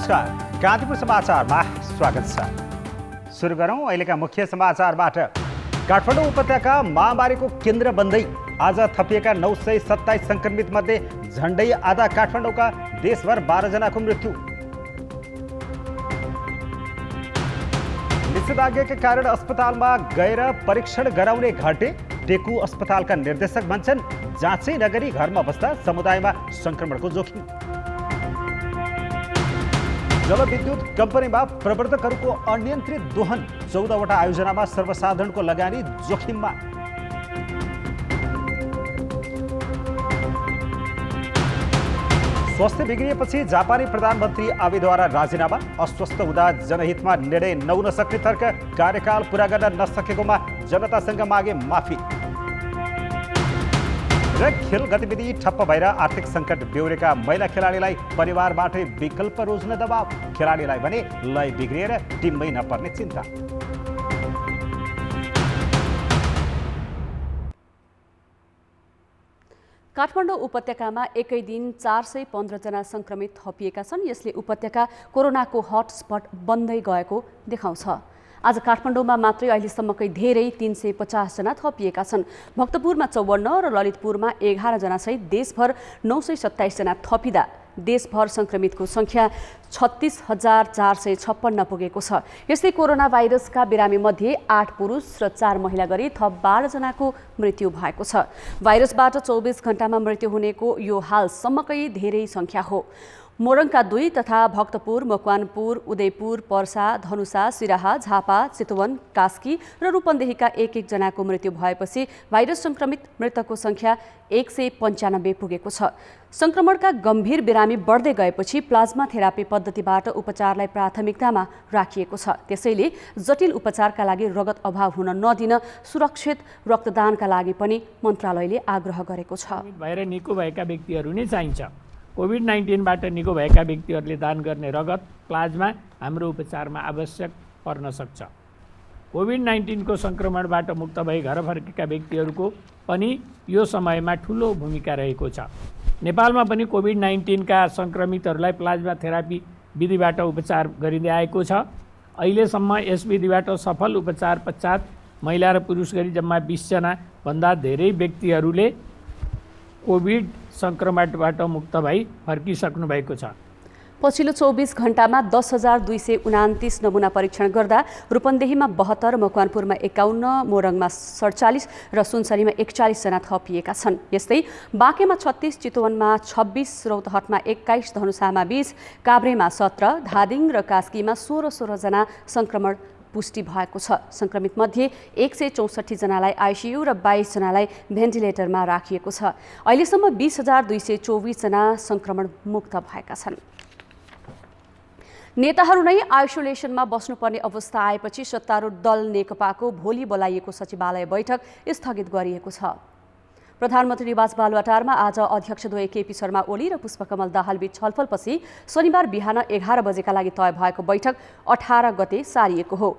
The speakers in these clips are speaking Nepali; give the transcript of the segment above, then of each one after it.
नमस्कार, कान्तिपुर समाचारमा स्वागत छ। सुरु गरौँ अहिलेका मुख्य समाचारबाट। काठमाडौँ उपत्यका महामारीको केन्द्र बन्दै आज थपिएका 927 सङ्क्रमित मध्ये झन्डै आधा काठमाडौँका, देशभर 12 जनाको मृत्यु। निषेधाज्ञाका कारण अस्पतालमा गएर परीक्षण गराउने घटे। टेकु अस्पतालका निर्देशक भन्छन् जाँचै नगरी घरमा बस्दा समुदायमा सङ्क्रमणको जोखिम। जलविद्युत कम्पनीमा प्रवर्तकहरूको अनियन्त्रित दोहन, 14वटा आयोजनामा सर्वसाधारणको लगानी जोखिममा। स्वास्थ्य बिग्रिएपछि जापानी प्रधानमन्त्री आबेद्वारा राजीनामा। अस्वस्थ हुँदा जनहितमा निर्णय नहुन सक्ने तर्क, कार्यकाल पूरा गर्न नसकेकोमा जनतासँग मागे माफी। र खेल गतिविधि ठप्प भएर आर्थिक सङ्कट बेहोरेका महिला खेलाडीलाई परिवारबाटै विकल्प रोज्न दबाव। खेलाडीलाई भने लय बिग्रिएर टिममै नपर्ने चिन्ता। काठमाडौँ उपत्यकामा एकै दिन 415 जना सङ्क्रमित थपिएका छन्। यसले उपत्यका कोरोनाको हटस्पट बन्दै गएको देखाउँछ। आज काठमाडौँमा मात्रै अहिलेसम्मकै धेरै 350 जना थपिएका छन्। भक्तपुरमा 54 र ललितपुरमा 11 जनासहित देशभर 927 जना थपिँदा देशभर सङ्क्रमितको सङ्ख्या 36,456 पुगेको छ। यस्तै कोरोना भाइरसका बिरामीमध्ये 8 पुरुष र 4 महिला गरी थप 12 जनाको मृत्यु भएको छ। भाइरसबाट 24 घण्टामा मृत्यु हुनेको यो हालसम्मकै धेरै सङ्ख्या हो। मोरङका 2 तथा भक्तपुर, मकवानपुर, उदयपुर, पर्सा, धनुषा, सिराहा, झापा, चितवन, कास्की र रूपन्देहीका 1-1 जनाको मृत्यु भएपछि भाइरस सङ्क्रमित मृतकको सङ्ख्या 195 पुगेको छ। सङ्क्रमणका गम्भीर बिरामी बढ्दै गएपछि प्लाज्मा थेरापी पद्धतिबाट उपचारलाई प्राथमिकतामा राखिएको छ। त्यसैले जटिल उपचारका लागि रगत अभाव हुन नदिन सुरक्षित रक्तदानका लागि पनि मन्त्रालयले आग्रह गरेको छ। भएर निको भएका व्यक्तिहरू नै चाहिन्छ। कोभिड-19बाट निको भएका व्यक्तिहरूले दान गर्ने रगत, प्लाज्मा हाम्रो उपचारमा आवश्यक पर्न सक्छ। कोभिड-19को सङ्क्रमणबाट मुक्त भई घर फर्केका व्यक्तिहरूको पनि यो समयमा ठुलो भूमिका रहेको छ। नेपालमा पनि कोभिड-19का सङ्क्रमितहरूलाई प्लाज्मा थेरापी विधिबाट उपचार गरिँदै आएको छ। अहिलेसम्म यस विधिबाट सफल उपचार पश्चात महिला र पुरुष गरी जम्मा 20 जना भन्दा धेरै व्यक्तिहरूले कोभिड सङ्क्रमणबाट मुक्त भई फर्किसक्नु भएको छ। पछिल्लो 24 घण्टामा 10,229 नमुना परीक्षण गर्दा रूपन्देहीमा 72, मकवानपुरमा 51, मोरङमा 47 र सुनसरीमा 41 जना थपिएका छन्। यस्तै बाँकेमा 36, चितवनमा 26, रौतहटमा 21, धनुषामा 20, काभ्रेमा 17, धादिङ र कास्कीमा 16 जना सङ्क्रमण पुष्टि भएको छ। सङ्क्रमित मध्ये 164 जनालाई आइसियु र 22 जनालाई भेन्टिलेटरमा राखिएको छ। अहिलेसम्म 20,224 जना सङ्क्रमण मुक्त भएका छन्। नेताहरू नै आइसोलेसनमा बस्नुपर्ने अवस्था आएपछि सत्तारूढ दल नेकपाको भोलि बोलाइएको सचिवालय बैठक स्थगित गरिएको छ। प्रधानमन्त्री निवास बालुवाटारमा आज अध्यक्षद्वय केपी शर्मा ओली र पुष्पकमल दाहालबीच छलफलपछि शनिबार बिहान 11 बजेका लागि तय भएको बैठक 18 गते सारिएको हो।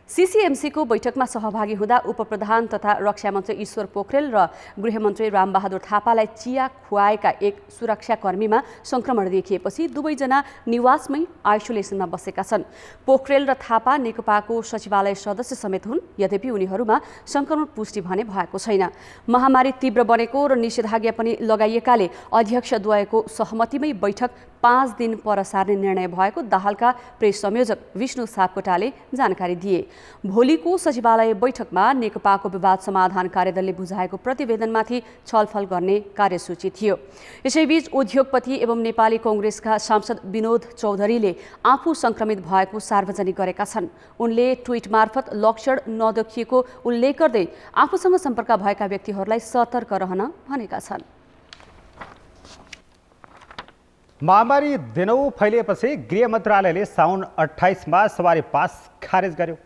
सीसीएमसीको बैठकमा सहभागी हुँदा उपप्रधान तथा रक्षामन्त्री ईश्वर पोखरेल र गृहमन्त्री रामबहादुर थापालाई चिया खुवाएका एक सुरक्षाकर्मीमा सङ्क्रमण देखिएपछि दुवैजना निवासमै आइसोलेसनमा बसेका छन्। पोखरेल र थापा नेकपाको सचिवालय सदस्य समेत हुन्। यद्यपि उनीहरूमा सङ्क्रमण पुष्टि भने भएको छैन। महामारी तीव्र बनेको र निषेधाज्ञा पनि लगाइएकाले अध्यक्षद्वयको सहमतिमै बैठक 5 दिन पर सार्ने निर्णय भएको दाहालका प्रेस संयोजक विष्णु सापकोटाले जानकारी दिए। भोलिको सचिवालय बैठकमा नेकपाको विवाद समाधान कार्यदलले बुझाएको प्रतिवेदनमाथि छलफल गर्ने कार्यसूची थियो। यसैबीच उद्योगपति एवं नेपाली कांग्रेसका सांसद विनोद चौधरीले आफू सङ्क्रमित भएको सार्वजनिक गरेका छन्। उनले ट्विट मार्फत लक्षण नदेखिएको उल्लेख गर्दै आफूसँग सम्पर्क भएका व्यक्तिहरूलाई सतर्क रहन भनेका छन्। महामारी दिनौँ फैलिएपछि गृह मन्त्रालयले साउन 28मा सवारी पास खारेज गर्यो।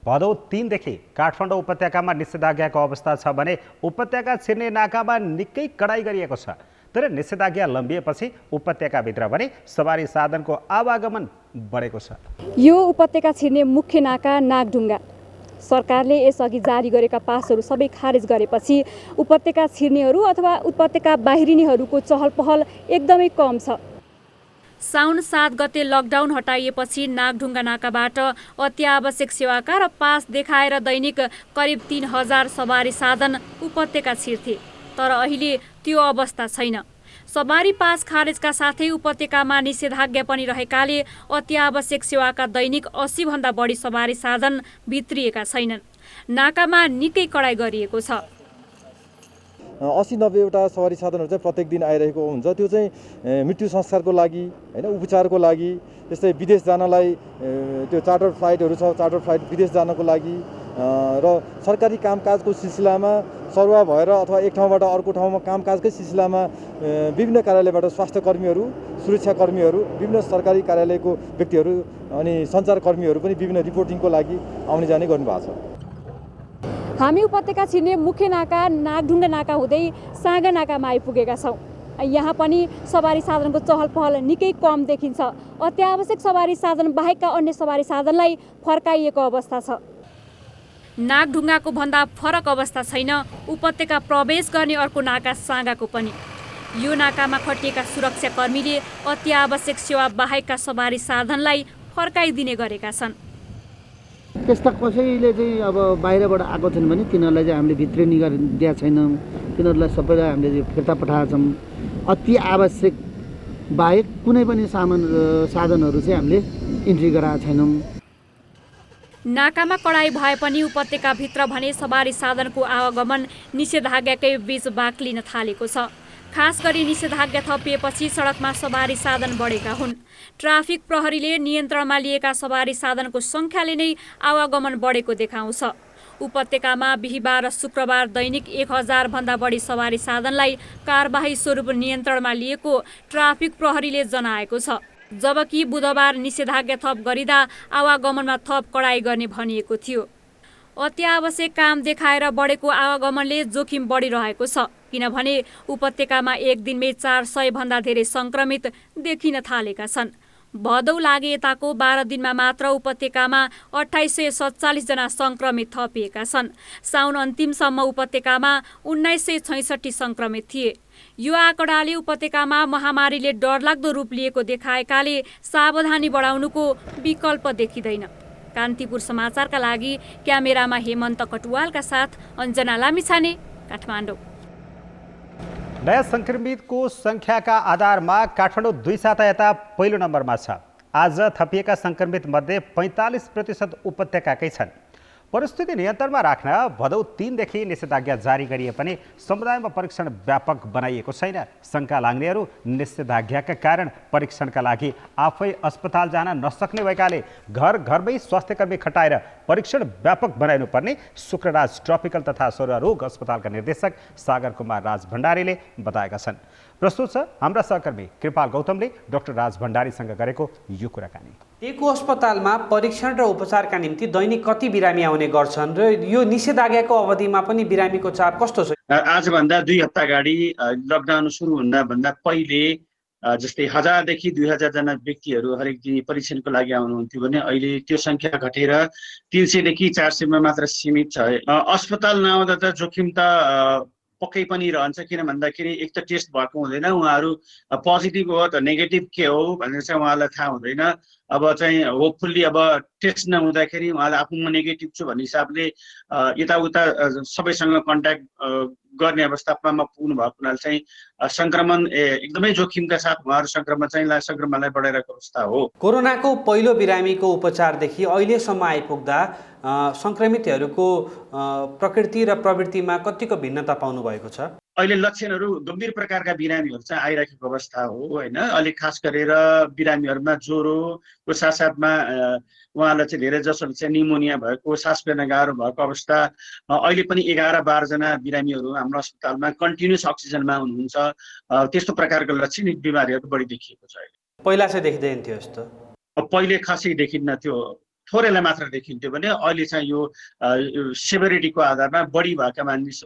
भदौ 3 देखि काठमाडौँ उपत्यकामा निषेधाज्ञाको अवस्था छ भने उपत्यका छिर्ने नाकामा निकै कडाई गरिएको छ। तर निषेधाज्ञा लम्बिएपछि उपत्यकाभित्र भने सवारी साधनको आवागमन बढेको छ। यो उपत्यका छिर्ने मुख्य नाका नागढुङ्गा सरकारले यसअघि जारी गरेका पासहरू सबै खारेज गरेपछि उपत्यका छिर्नेहरू अथवा उपत्यका बाहिरिनेहरूको चहल पहल एकदमै कम छ। साउन 7 गते लकडाउन हटाइएपछि नागढुङ्गा नाकाबाट अत्यावश्यक सेवाका र पास देखाएर दैनिक करिब 3000 सवारी साधन उपत्यका छिर्थे। तर अहिले त्यो अवस्था छैन। सवारी पास खारेजका साथै उपत्यकामा निषेधाज्ञा पनि रहेकाले अत्यावश्यक सेवाका दैनिक 80 भन्दा बढी सवारी साधन भित्रिएका छैनन्। नाकामा निकै कडाइ गरिएको छ। 80-90वटा सवारी साधनहरू चाहिँ प्रत्येक दिन आइरहेको हुन्छ। त्यो चाहिँ मृत्यु संस्कारको लागि हैन, उपचारको लागि, त्यस्तै विदेश जानलाई त्यो चार्टर फ्लाइटहरू छ, चार्टर फ्लाइट विदेश जानको लागि र सरकारी कामकाजको सिलसिलामा सरुवा भएर अथवा एक ठाउँबाट अर्को ठाउँमा कामकाजकै सिलसिलामा विभिन्न कार्यालयबाट स्वास्थ्य कर्मीहरू, सुरक्षा कर्मीहरू, विभिन्न सरकारी कार्यालयको व्यक्तिहरू अनि सञ्चारकर्मीहरू पनि विभिन्न रिपोर्टिङको लागि आउने जाने गर्नुभएको छ। हामी उपत्यका छिर्ने मुख्य नाका नागढुङ्गा नाका हुँदै साँगा नाकामा आइपुगेका छौँ। यहाँ पनि सवारी साधनको चहल पहल निकै कम देखिन्छ। अत्यावश्यक सवारी साधन बाहेकका अन्य सवारी साधनलाई फर्काइएको अवस्था छ। नागढुङ्गाको भन्दा फरक अवस्था छैन उपत्यका प्रवेश गर्ने अर्को नाका साँगाको पनि। यो नाकामा खटिएका सुरक्षा कर्मीले अत्यावश्यक सेवा बाहेकका सवारी साधनलाई फर्काइदिने गरेका छन्। त्यस्ता कसैले चाहिँ अब बाहिरबाट आएको छन् भने तिनीहरूलाई चाहिँ हामीले भित्रिने गरिदिएका छैनौँ। तिनीहरूलाई सबैलाई हामीले फिर्ता पठाएका छौँ। अति आवश्यक बाहेक कुनै पनि साधनहरू चाहिँ हामीले इन्ट्री गराएका छैनौँ। नाकामा कडाइ भए पनि उपत्यकाभित्र भने सवारी साधनको आवागमन निषेधाज्ञाकै बीच बाक्लिन थालेको छ। खास गरी निषेधाज्ञा थपिएपछि सडकमा सवारी साधन बढेका हुन्। ट्राफिक प्रहरीले नियन्त्रणमा लिएका सवारी साधनको सङ्ख्याले नै आवागमन बढेको देखाउँछ। उपत्यकामा बिहिबार र शुक्रबार दैनिक 1000 भन्दा बढी सवारी साधनलाई कारबाही स्वरूप नियन्त्रणमा लिएको ट्राफिक प्रहरीले जनाएको छ। जबकि बुधबार निषेधाज्ञा थप गरिँदा आवागमनमा थप कडाइ गर्ने भनिएको थियो। अत्यावश्यक काम देखाएर बढेको आवागमनले जोखिम बढिरहेको छ, किनभने उपत्यकामा एक दिनमै 400 भन्दा धेरै सङ्क्रमित देखिन थालेका छन्। भदौ लागे यताको 12 दिनमा मात्र उपत्यकामा 2847 जना सङ्क्रमित थपिएका छन्। साउन अन्तिमसम्म उपत्यकामा 1966 सङ्क्रमित थिए। यो आँकडाले उपत्यकामा महामारीले डरलाग्दो रूप लिएको देखाएकाले सावधानी बढाउनुको विकल्प देखिँदैन। कान्तिपुर समाचारका लागि क्यामेरामा हेमन्त कटुवालका साथ अञ्जना लामिछाने, काठमाडौँ। नयाँ सङ्क्रमितको सङ्ख्याका आधारमा काठमाडौँ 2 साता यता पहिलो नम्बरमा छ। आज थपिएका सङ्क्रमित मध्ये 45% उपत्यकाकै छन्। परिस्थिति नियन्त्रणमा राख्न भदौ 3 देखि निषेधाज्ञा जारी गरिए पनि समुदायमा परीक्षण व्यापक बनाइएको छैन। शङ्का लाग्नेहरू निषेधाज्ञाका कारण परीक्षणका लागि आफै अस्पताल जान नसक्ने भएकाले घरमै स्वास्थ्यकर्मी खटाएर परीक्षण व्यापक बनाइनुपर्ने शुक्रराज ट्रपिकल तथा सरुवा रोग अस्पतालका निर्देशक सागर कुमार राज भण्डारीले बताएका छन्। प्रस्तुत छ हाम्रा सहकर्मी कृपाल गौतमले डाक्टर राज भण्डारीसँग गरेको यो कुराकानी। एको अस्पतालमा परीक्षण र उपचारका निम्ति दैनिक कति बिरामी आउने गर्छन् र यो निषेधाज्ञाको अवधिमा पनि बिरामीको चाप कस्तो छ? आजभन्दा 2 हप्ता अगाडि लकडाउन सुरु भन्दा पहिले जस्तै 1000 देखि 2000 जना व्यक्तिहरू हरेक दिन परीक्षणको लागि आउनुहुन्थ्यो भने अहिले त्यो संख्या घटेर 300 देखि 400 मा मात्र सीमित छ। अस्पताल नआउँदा त जोखिम त पक्कै पनि रहन्छ, किन भन्दाखेरि एक त टेस्ट भएको हुँदैन, उहाँहरू पोजिटिभ हो त नेगेटिभ के हो भनेर चाहिँ उहाँलाई थाहा हुँदैन। अब चाहिँ होपफुल्ली अब टेस्ट नहुँदाखेरि उहाँलाई आफू म नेगेटिभ छु भन्ने हिसाबले यताउता सबैसँग कन्ट्याक्ट गर्ने अवस्थामा पुग्नु भएको हुनाले चाहिँ सङ्क्रमण एकदमै जोखिमका साथ उहाँहरू सङ्क्रमणलाई बढाइरहेको अवस्था हो। कोरोनाको पहिलो बिरामीको उपचारदेखि अहिलेसम्म आइपुग्दा सङ्क्रमितहरूको प्रकृति र प्रवृत्तिमा कतिको भिन्नता पाउनु भएको छ? अहिले लक्षणहरू गम्भीर प्रकारका बिरामीहरू चाहिँ आइरहेको अवस्था हो होइन। अलिक खास गरेर बिरामीहरूमा ज्वरोको साथसाथमा उहाँलाई चाहिँ धेरै जसो चाहिँ निमोनिया भएको, सास फेर्न गाह्रो भएको अवस्था। अहिले पनि 11-12 जना बिरामीहरू हाम्रो अस्पतालमा कन्टिन्युस अक्सिजनमा हुनुहुन्छ। त्यस्तो प्रकारको लक्षणिक बिमारीहरू बढी देखिएको छ। पहिला चाहिँ देखिँदैन थियो यस्तो? पहिले खासै देखिन्न थियो, थोरैलाई मात्र देखिन्थ्यो भने अहिले चाहिँ यो सेभरिटीको आधारमा बढी भएका मानिस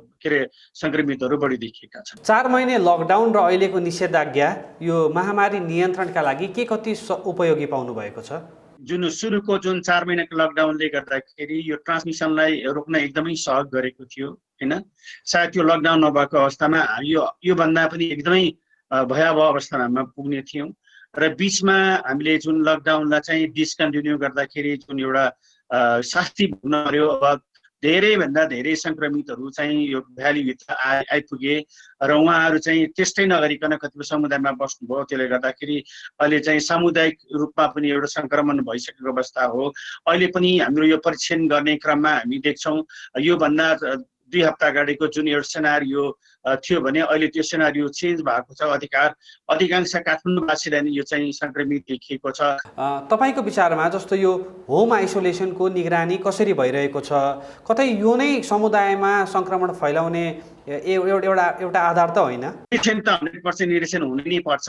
सङ्क्रमितहरू बढी देखिएका छन्। 4 महिने लकडाउन र अहिलेको निषेधाज्ञा यो महामारी नियन्त्रणका लागि के कति उपयोगी पाउनु भएको छ? सुरुको 4 महिनाको लकडाउनले गर्दाखेरि यो ट्रान्समिसनलाई रोक्न एकदमै सहयोग गरेको थियो होइन। सायद त्यो लकडाउन नभएको अवस्थामा यो भन्दा पनि एकदमै भयावह अवस्थामा पुग्ने थियौँ। र बिचमा हामीले जुन लकडाउनलाई चाहिँ डिस्कन्टिन्यू गर्दाखेरि जुन एउटा शास्ति भोग्न पर्यो। अब धेरैभन्दा धेरै सङ्क्रमितहरू चाहिँ यो भ्यालीभित्र आइपुगे र उहाँहरू चाहिँ टेस्टै नगरिकन कतिपय समुदायमा बस्नुभयो। त्यसले गर्दाखेरि अहिले चाहिँ सामुदायिक रूपमा पनि एउटा सङ्क्रमण भइसकेको अवस्था हो। अहिले पनि हाम्रो यो परीक्षण गर्ने क्रममा हामी देख्छौँ योभन्दा 2 हप्ता अगाडिको जुन एउटा सेनारियो थियो भने अहिले त्यो सेनारियो चेन्ज भएको छ। अधिकांश काठमाडौँवासीलाई नै यो चाहिँ सङ्क्रमित देखिएको छ। तपाईँको विचारमा जस्तो यो होम आइसोलेसनको निगरानी कसरी भइरहेको छ? कतै यो नै समुदायमा सङ्क्रमण फैलाउने एउटा आधार त होइन? निरीक्षण त 100% निरीक्षण हुनै नै पर्छ।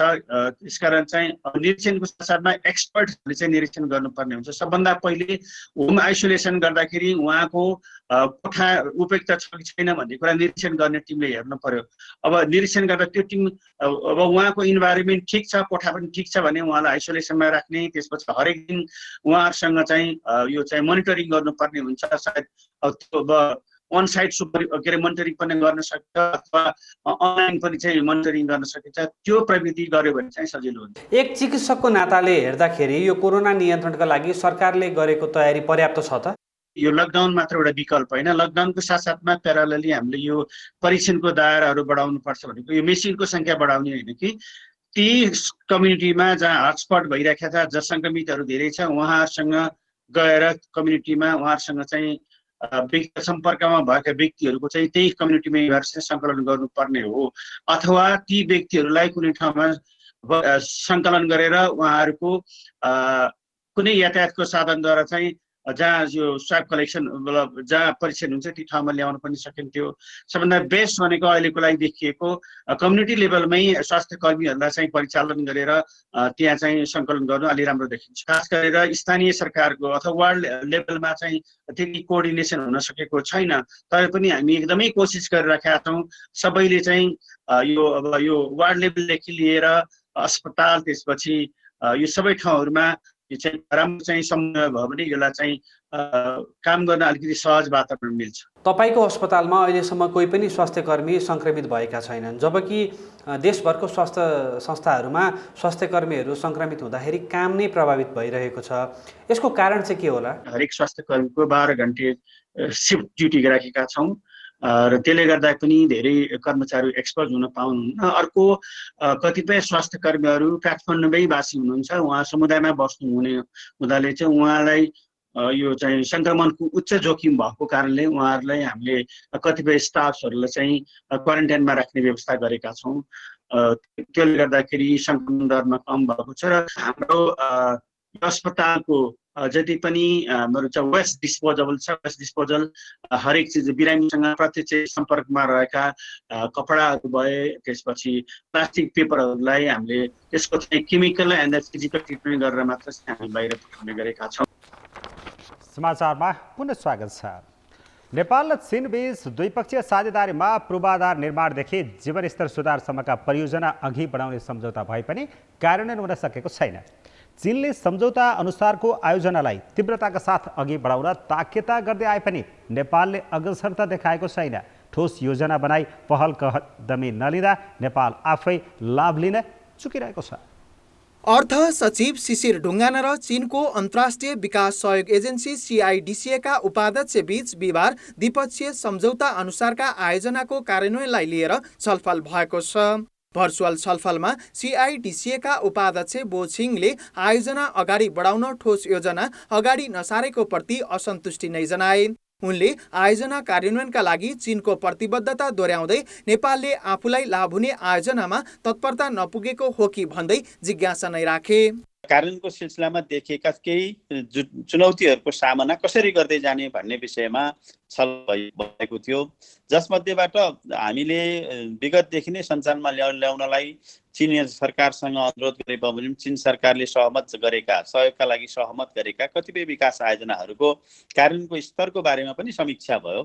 त्यसकारण चाहिँ निरीक्षणको साथमा एक्सपर्टहरूले चाहिँ निरीक्षण गर्नुपर्ने हुन्छ। सबभन्दा पहिले होम आइसोलेसन गर्दाखेरि उहाँको कोठा उपयुक्त छ कि छैन भन्ने कुरा निरीक्षण गर्ने टिमले हेर्नु पर्यो। अब निरीक्षण गर्दा त्यो टिम अब उहाँको इन्भाइरोमेन्ट ठिक छ, कोठा पनि ठिक छ भने उहाँलाई आइसोलेसनमा राख्ने, त्यसपछि हरेक दिन उहाँहरूसँग चाहिँ यो चाहिँ मोनिटरिङ गर्नुपर्ने हुन्छ। सायद अब अन साइट मोनिटरिङ पनि गर्न सक्छ अथवा अनलाइन पनि चाहिँ मोनिटरिङ गर्न सकिन्छ। त्यो प्रविधि गर्यो भने चाहिँ सजिलो हुन्छ। एक चिकित्सकको नाताले हेर्दाखेरि यो कोरोना नियन्त्रणका लागि सरकारले गरेको तयारी पर्याप्त छ त? यो लकडाउन मात्र एउटा विकल्प होइन। लकडाउनको साथसाथमा प्यारालली हामीले यो परीक्षणको दायराहरू बढाउनुपर्छ भनेको यो मेसिनको सङ्ख्या बढाउने होइन कि ती कम्युनिटीमा जहाँ हटस्पट भइरहेको छ, जहाँ सङ्क्रमितहरू धेरै छ, उहाँहरूसँग गएर कम्युनिटीमा उहाँहरूसँग चाहिँ व्यक्ति सम्पर्कमा भएका व्यक्तिहरूको चाहिँ त्यही कम्युनिटीमा गएर सङ्कलन गर्नुपर्ने हो। अथवा ती व्यक्तिहरूलाई कुनै ठाउँमा सङ्कलन गरेर उहाँहरूको कुनै यातायातको साधनद्वारा चाहिँ जहाँ यो स्वाब कलेक्सन मतलब जहाँ परीक्षण हुन्छ ती ठाउँमा ल्याउन पनि सकिन्थ्यो। सबभन्दा बेस्ट भनेको अहिलेको लागि देखिएको कम्युनिटी लेभलमै स्वास्थ्य कर्मीहरूलाई चाहिँ परिचालन गरेर त्यहाँ चाहिँ सङ्कलन गर्नु अलि राम्रो देखिन्छ। खास गरेर स्थानीय सरकारको अथवा वार्ड लेभलमा चाहिँ त्यति कोअर्डिनेसन हुन सकेको छैन। तर पनि हामी एकदमै कोसिस गरिरहेका छौँ सबैले चाहिँ यो वार्ड लेभलदेखि लिएर अस्पताल त्यसपछि यो सबै ठाउँहरूमा यो चाहिँ राम्रो चाहिँ समन्वय भयो भने यसलाई चाहिँ काम गर्न अलिकति सहज वातावरण मिल्छ। तपाईँको अस्पतालमा अहिलेसम्म कोही पनि स्वास्थ्य कर्मी सङ्क्रमित भएका छैनन्, जबकि देशभरको स्वास्थ्य संस्थाहरूमा स्वास्थ्य कर्मीहरू सङ्क्रमित हुँदाखेरि काम नै प्रभावित भइरहेको छ। यसको कारण चाहिँ के होला? हरेक स्वास्थ्य कर्मीको 12 घन्टे सिफ्ट ड्युटी राखेका छौँ र त्यसले गर्दा पनि धेरै कर्मचारी एक्सपोज हुन पाउनुहुन्न। अर्को कतिपय स्वास्थ्य कर्मीहरू काठमाडौँमै वासी हुनुहुन्छ, उहाँ समुदायमा बस्नुहुने हुँदाले चाहिँ उहाँलाई यो चाहिँ सङ्क्रमणको उच्च जोखिम भएको कारणले उहाँहरूलाई हामीले कतिपय स्टाफहरूलाई चाहिँ क्वारेन्टाइनमा राख्ने व्यवस्था गरेका छौँ। त्यसले गर्दाखेरि सङ्क्रमण दरमा कम भएको छ र हाम्रो अस्पतालको जति पनि हाम्रो चाहिँ वेस्ट डिस्पोजल छ, वेस्ट डिस्पोजल हरेक चिज बिरामीसँग प्रत्यक्ष सम्पर्कमा रहेका कपडाहरू भए त्यसपछि प्लास्टिक पेपरहरूलाई हामीले त्यसको चाहिँ केमिकल एन्ड फिजिकल ट्रिटमेन्ट गरेर मात्र चाहिँ हामी बाहिर पठाउने गरेका छौँ। समाचारमा पुनः स्वागत छ। नेपाल र चीन बीच द्विपक्षीय साझेदारीमा पूर्वाधार निर्माणदेखि जीवनस्तर सुधारसम्मका परियोजना अघि बढाउने सम्झौता भए पनि कार्यान्वयन हुन सकेको छैन। चीनले सम्झौता अनुसारको आयोजनालाई तीव्रताका साथ अघि बढाउन ताकेता गर्दै आए पनि नेपालले अग्रसरता देखाएको छैन। ठोस योजना बनाई पहल कदमी नलिँदा नेपाल आफै लाभ लिन चुकिरहेको छ। अर्थ सचिव शिशिर ढुङ्गाना र चीनको अन्तर्राष्ट्रिय विकास सहयोग एजेन्सी CIDCA उपाध्यक्ष बीच बिहिबार द्विपक्षीय सम्झौता अनुसारका आयोजनाको कार्यान्वयनलाई लिएर छलफल भएको छ। भर्चुअल छलफलमा CIDCA उपाध्यक्ष बो छिङले आयोजना अगाडि बढाउन ठोस योजना अगाडि नसारेको प्रति असन्तुष्टि नै जनाए। उनले आयोजना कार्यान्वयनका लागि चीनको प्रतिबद्धता दोहोर्याउँदै नेपालले आफूलाई लाभ हुने आयोजनामा तत्परता नपुगेको हो कि भन्दै जिज्ञासा नै राखे। कार्यान्वयनको सिलसिलामा देखिएका केही चुनौतीहरूको सामना कसरी गर्दै जाने भन्ने विषयमा छलफल भएको थियो, जसमध्येबाट हामीले विगतदेखि नै सञ्चालनमा ल्याउनलाई चीन सरकारसँग अनुरोध गरे बमोजिम चीन सरकारले सहयोगका लागि सहमत गरेका कतिपय विकास आयोजनाहरूको कार्यान्वयनको स्तरको बारेमा पनि समीक्षा भयो।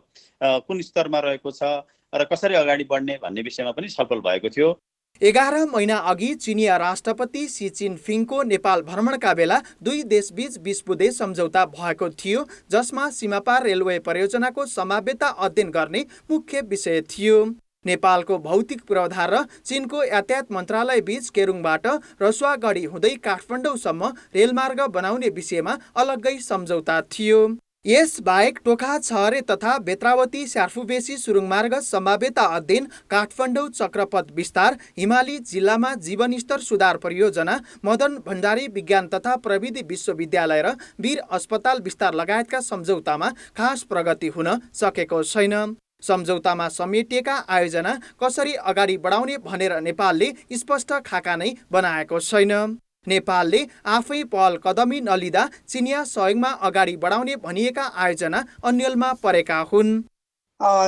कुन स्तरमा रहेको छ र कसरी अगाडि बढ्ने भन्ने विषयमा पनि छलफल भएको थियो। 11 महिना अघि चिनिया राष्ट्रपति सी जिनपिङको नेपाल भ्रमणका बेला दुई देशबीच 20 बुँदे सम्झौता भएको थियो, जसमा सीमापार रेलवे परियोजनाको सम्भाव्यता अध्ययन गर्ने मुख्य विषय थियो। नेपालको भौतिक पूर्वाधार र चीनको यातायात मन्त्रालय बीच केरुङबाट रसुवागढी हुँदै काठमाडौँसम्म रेलमार्ग बनाउने विषयमा अलग्गै सम्झौता थियो। यस बाहेक टोखा छहरे तथा बेत्रावती स्यार्फुबेसी सुरुङमार्ग सम्भाव्यता अध्ययन, काठमाडौँ चक्रपथ विस्तार, हिमाली जिल्लामा जीवनस्तर सुधार परियोजना, मदन भण्डारी विज्ञान तथा प्रविधि विश्वविद्यालय र वीर अस्पताल विस्तार लगायतका सम्झौतामा खास प्रगति हुन सकेको छैन। सम्झौतामा समेटिएका आयोजना कसरी अगाडि बढाउने भनेर नेपालले स्पष्ट खाका नै बनाएको छैन। नेपालले आफै पहल कदमी नलिँदा चिनिया सहयोगमा अगाडि बढाउने भनिएका आयोजना अन्यलमा परेका हुन्।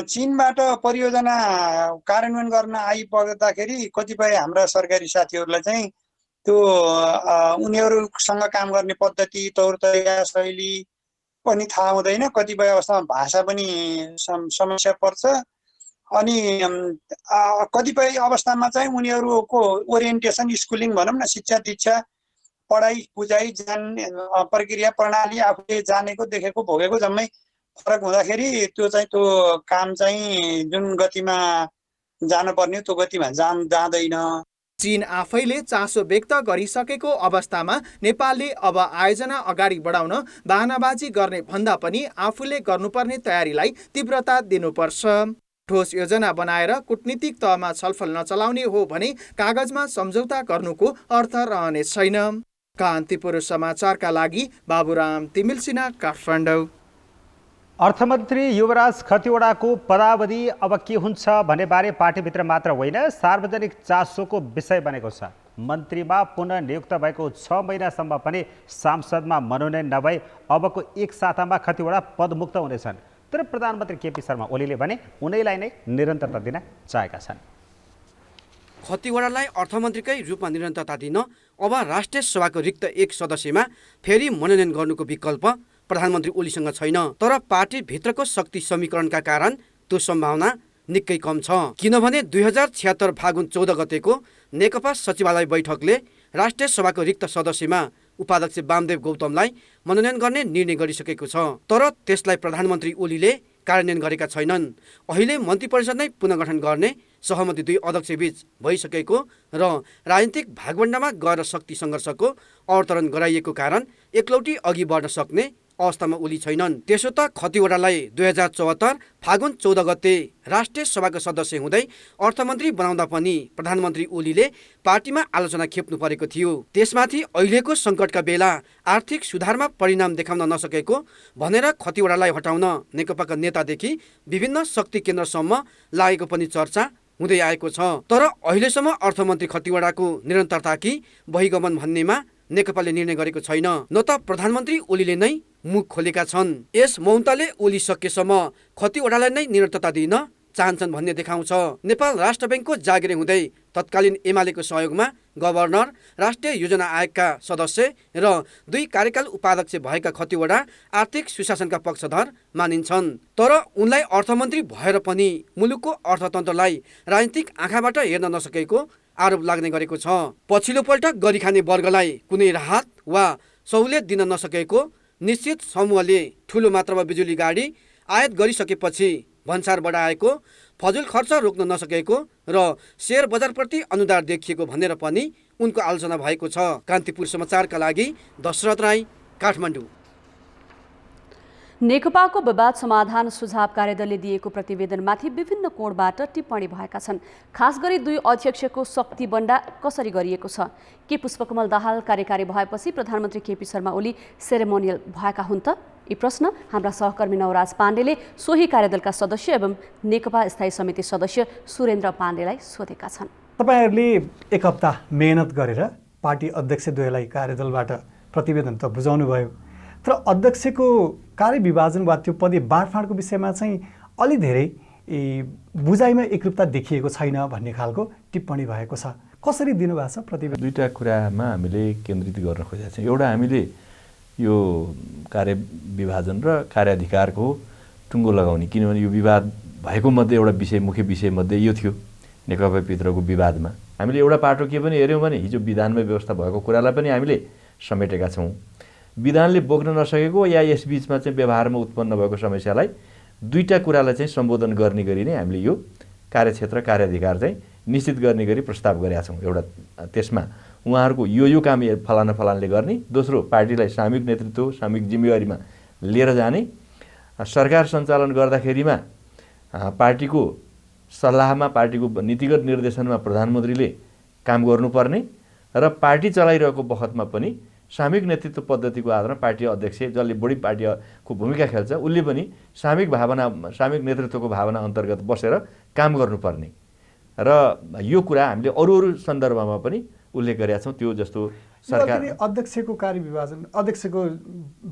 चीनबाट परियोजना कार्यान्वयन गर्न आइपर्दाखेरि कतिपय हाम्रा सरकारी साथीहरूलाई चाहिँ त्यो उनीहरूसँग काम गर्ने पद्धति, तौर तरिका, शैली पनि थाहा हुँदैन। कतिपय अवस्थामा भाषा पनि समस्या पर्छ अनि कतिपय अवस्थामा चाहिँ उनीहरूको ओरिएन्टेसन, स्कुलिङ भनौँ न, शिक्षा दीक्षा, पढाइ बुझाइ, ज्ञान प्रक्रिया प्रणाली आफूले जानेको देखेको भोगेको जम्मै फरक हुँदाखेरि त्यो काम चाहिँ जुन गतिमा जानुपर्ने त्यो गतिमा जाँदैन। चीन आफैले चासो व्यक्त गरिसकेको अवस्थामा नेपालले अब आयोजना अगाडि बढाउन बहानाबाजी गर्ने भन्दा पनि आफूले गर्नुपर्ने तयारीलाई तीव्रता दिनुपर्छ। ठोस योजना बनाएर कूटनीतिक तहमा छलफल नचलाउने हो भने कागजमा सम्झौता गर्नुको अर्थ रहने छैन। कान्तिपुर समाचारका लागि बाबुराम तिमिल सिन्हा, काठमाडौँ। अर्थमन्त्री युवराज खतिवडाको पदावधि अब के हुन्छ भन्ने बारे पार्टीभित्र मात्र होइन, सार्वजनिक चासोको विषय बनेको छ। मन्त्रीमा पुनः नियुक्त भएको 6 महिनासम्म पनि सांसदमा मनोनयन नभई अबको एक सातामा खतिवडा पदमुक्त हुनेछन्। तर प्रधानमन्त्री केपी शर्मा ओलीले भने उनैलाई नै निरन्तरता दिन चाहेका छन्। खतिवडालाई अर्थमन्त्रीकै रूपमा निरन्तरता दिन अब राष्ट्रिय सभाको रिक्त एक सदस्यमा फेरि मनोनयन गर्नुको विकल्प प्रधानमन्त्री ओलीसँग छैन। तर पार्टीभित्रको शक्ति समीकरणका कारण त्यो सम्भावना निकै कम छ। किनभने 2076 फागुन 14 गतेको नेकपा सचिवालय बैठकले राष्ट्रिय सभाको रिक्त सदस्यमा उपाध्यक्ष वामदेव गौतमलाई मनोनयन गर्ने निर्णय गरिसकेको छ। तर त्यसलाई प्रधानमन्त्री ओलीले कार्यान्वयन गरेका छैनन्। अहिले मन्त्री परिषद नै पुनर्गठन गर्ने सहमति दुई अध्यक्षबीच भइसकेको र राजनीतिक भागवण्डामा गएर शक्ति सङ्घर्षको अवतरण गराइएको कारण एकलौटी अघि बढ्न सक्ने अवस्थामा ओली छैनन्। त्यसो त खतिवडालाई 2074 फागुन 14 गते राष्ट्रिय सभाको सदस्य हुँदै अर्थमन्त्री बनाउँदा पनि प्रधानमन्त्री ओलीले पार्टीमा आलोचना खेप्नु परेको थियो। त्यसमाथि अहिलेको सङ्कटका बेला आर्थिक सुधारमा परिणाम देखाउन नसकेको भनेर खतिवडालाई हटाउन नेकपाका नेतादेखि विभिन्न शक्ति केन्द्रसम्म लागेको पनि चर्चा हुँदै आएको छ। तर अहिलेसम्म अर्थमन्त्री खतिवडाको निरन्तरता कि बहिगमन भन्नेमा नेकपाले निर्णय गरेको छैन। न त प्रधानमन्त्री ओलीले नै मुख खोलेका छन्। यस मौनताले ओली सकेसम्म खतिवडालाई नै निरन्तरता दिन चाहन्छन् भन्ने देखाउँछ। नेपाल राष्ट्र ब्याङ्कको जागिरे हुँदै तत्कालीन एमालेको सहयोगमा गभर्नर, राष्ट्रिय योजना आयोगका सदस्य र 2 कार्यकाल उपाध्यक्ष भएका खतिवडा आर्थिक सुशासनका पक्षधर मानिन्छन्। तर उनलाई अर्थमन्त्री भएर पनि मुलुकको अर्थतन्त्रलाई राजनीतिक आँखाबाट हेर्न नसकेको आरोप लाग्ने गरेको छ। पछिल्लो पल्ट गरी खाने वर्गलाई कुनै राहत वा सहुलियत दिन नसकेको, निश्चित समूहले ठुलो मात्रामा बिजुली गाडी आयात गरिसकेपछि भन्सार बढाएको, फजुल खर्च रोक्न नसकेको र शेयर बजारप्रति अनुदार देखिएको भनेर पनि उनको आलोचना भएको छ। कान्तिपुर समाचारका लागि दशरथ राई, काठमाडौँ। नेकपाको विवाद समाधान सुझाव कार्यदलले दिएको प्रतिवेदनमाथि विभिन्न कोणबाट टिप्पणी भएका छन्। खास गरी 2 अध्यक्षको शक्ति बन्डा कसरी गरिएको छ? के पुष्पकमल दाहाल कार्यकारी भएपछि प्रधानमन्त्री केपी शर्मा ओली सेरेमोनियल भएका हुन् त? यी प्रश्न हाम्रा सहकर्मी नवराज पाण्डेले सोही कार्यदलका सदस्य एवं नेकपा स्थायी समिति सदस्य सुरेन्द्र पाण्डेलाई सोधेका छन्। तपाईहरुले एक हप्ता मेहनत गरेर पार्टी अध्यक्षद्वयलाई कार्यदलबाट प्रतिवेदन त बुझाउनु भयो, तर अध्यक्षको कार्यविभाजन वा त्यो पदे बाँडफाँडको विषयमा चाहिँ अलि धेरै बुझाइमा एकरूपता देखिएको छैन भन्ने खालको टिप्पणी भएको छ। कसरी दिनुभएको छ प्रतिवेदन? 2टा कुरामा हामीले केन्द्रित गर्न खोजेका छौँ। एउटा, हामीले यो कार्यविभाजन र कार्याधिकारको टुङ्गो लगाउने, किनभने यो विवाद भएको मध्ये एउटा मुख्य विषय मध्ये यो थियो। नेकपाभित्रको विवादमा हामीले एउटा पाटो के पनि हेऱ्यौँ भने हिजो विधानमा व्यवस्था भएको कुरालाई पनि हामीले समेटेका छौँ। विधानले बोक्न नसकेको या यस बीचमा चाहिँ व्यवहारमा उत्पन्न भएको समस्यालाई 2टा कुरालाई चाहिँ सम्बोधन गर्ने गरी नै हामीले यो कार्यक्षेत्र कार्याधिकार चाहिँ निश्चित गर्ने गरी प्रस्ताव गरेका छौँ। एउटा त्यसमा उहाँहरूको यो काम फलाना फलानाले गर्ने, दोस्रो पार्टीलाई सामूहिक नेतृत्व सामूहिक जिम्मेवारीमा लिएर जाने, सरकार सञ्चालन गर्दाखेरिमा पार्टीको सल्लाहमा पार्टीको नीतिगत निर्देशनमा प्रधानमन्त्रीले काम गर्नुपर्ने र पार्टी चलाइरहेको बखतमा पनि सामूहिक नेतृत्व पद्धतिको आधारमा पार्टी अध्यक्ष जसले बढी पार्टीको भूमिका खेल्छ उसले पनि सामूहिक नेतृत्वको भावना अन्तर्गत बसेर काम गर्नुपर्ने र यो कुरा हामीले अरू सन्दर्भमा पनि उल्लेख गरेका छौँ। त्यो जस्तो सरकार अध्यक्षको कार्यविभाजन अध्यक्षको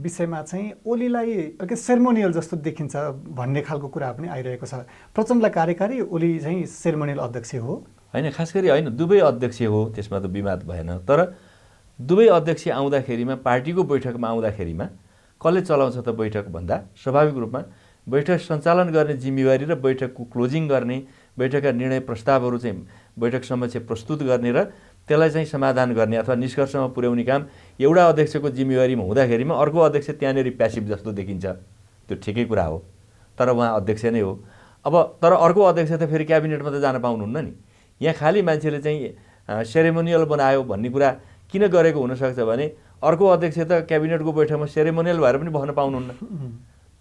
विषयमा चाहिँ ओलीलाई अलिकति सेरेमोनियल जस्तो देखिन्छ भन्ने खालको कुरा पनि आइरहेको छ। प्रचण्डलाई कार्यकारी, ओली चाहिँ सेरेमोनियल अध्यक्ष हो होइन, खास गरी होइन, दुवै अध्यक्ष हो, त्यसमा त विवाद भएन। तर दुवै अध्यक्ष आउँदाखेरिमा पार्टीको बैठकमा आउँदाखेरिमा कसले चलाउँछ त बैठक भन्दा स्वाभाविक रूपमा बैठक सञ्चालन गर्ने जिम्मेवारी र बैठकको क्लोजिङ गर्ने, बैठकका निर्णय प्रस्तावहरू चाहिँ बैठक समक्ष प्रस्तुत गर्ने र त्यसलाई चाहिँ समाधान गर्ने अथवा निष्कर्षमा पुर्याउने काम एउटा अध्यक्षको जिम्मेवारीमा हुँदाखेरिमा अर्को अध्यक्ष त्यहाँनिर प्यासिभ जस्तो देखिन्छ। त्यो ठिकै कुरा हो, तर उहाँ अध्यक्ष नै हो। अब तर अर्को अध्यक्ष त फेरि क्याबिनेटमा त जान पाउनुहुन्न नि। यहाँ खालि मान्छेले चाहिँ सेरेमोनियल बनायो भन्ने कुरा किन गरेको हुनसक्छ भने अर्को अध्यक्ष त क्याबिनेटको बैठकमा सेरेमोनियल भएर पनि बस्न पाउनुहुन्न।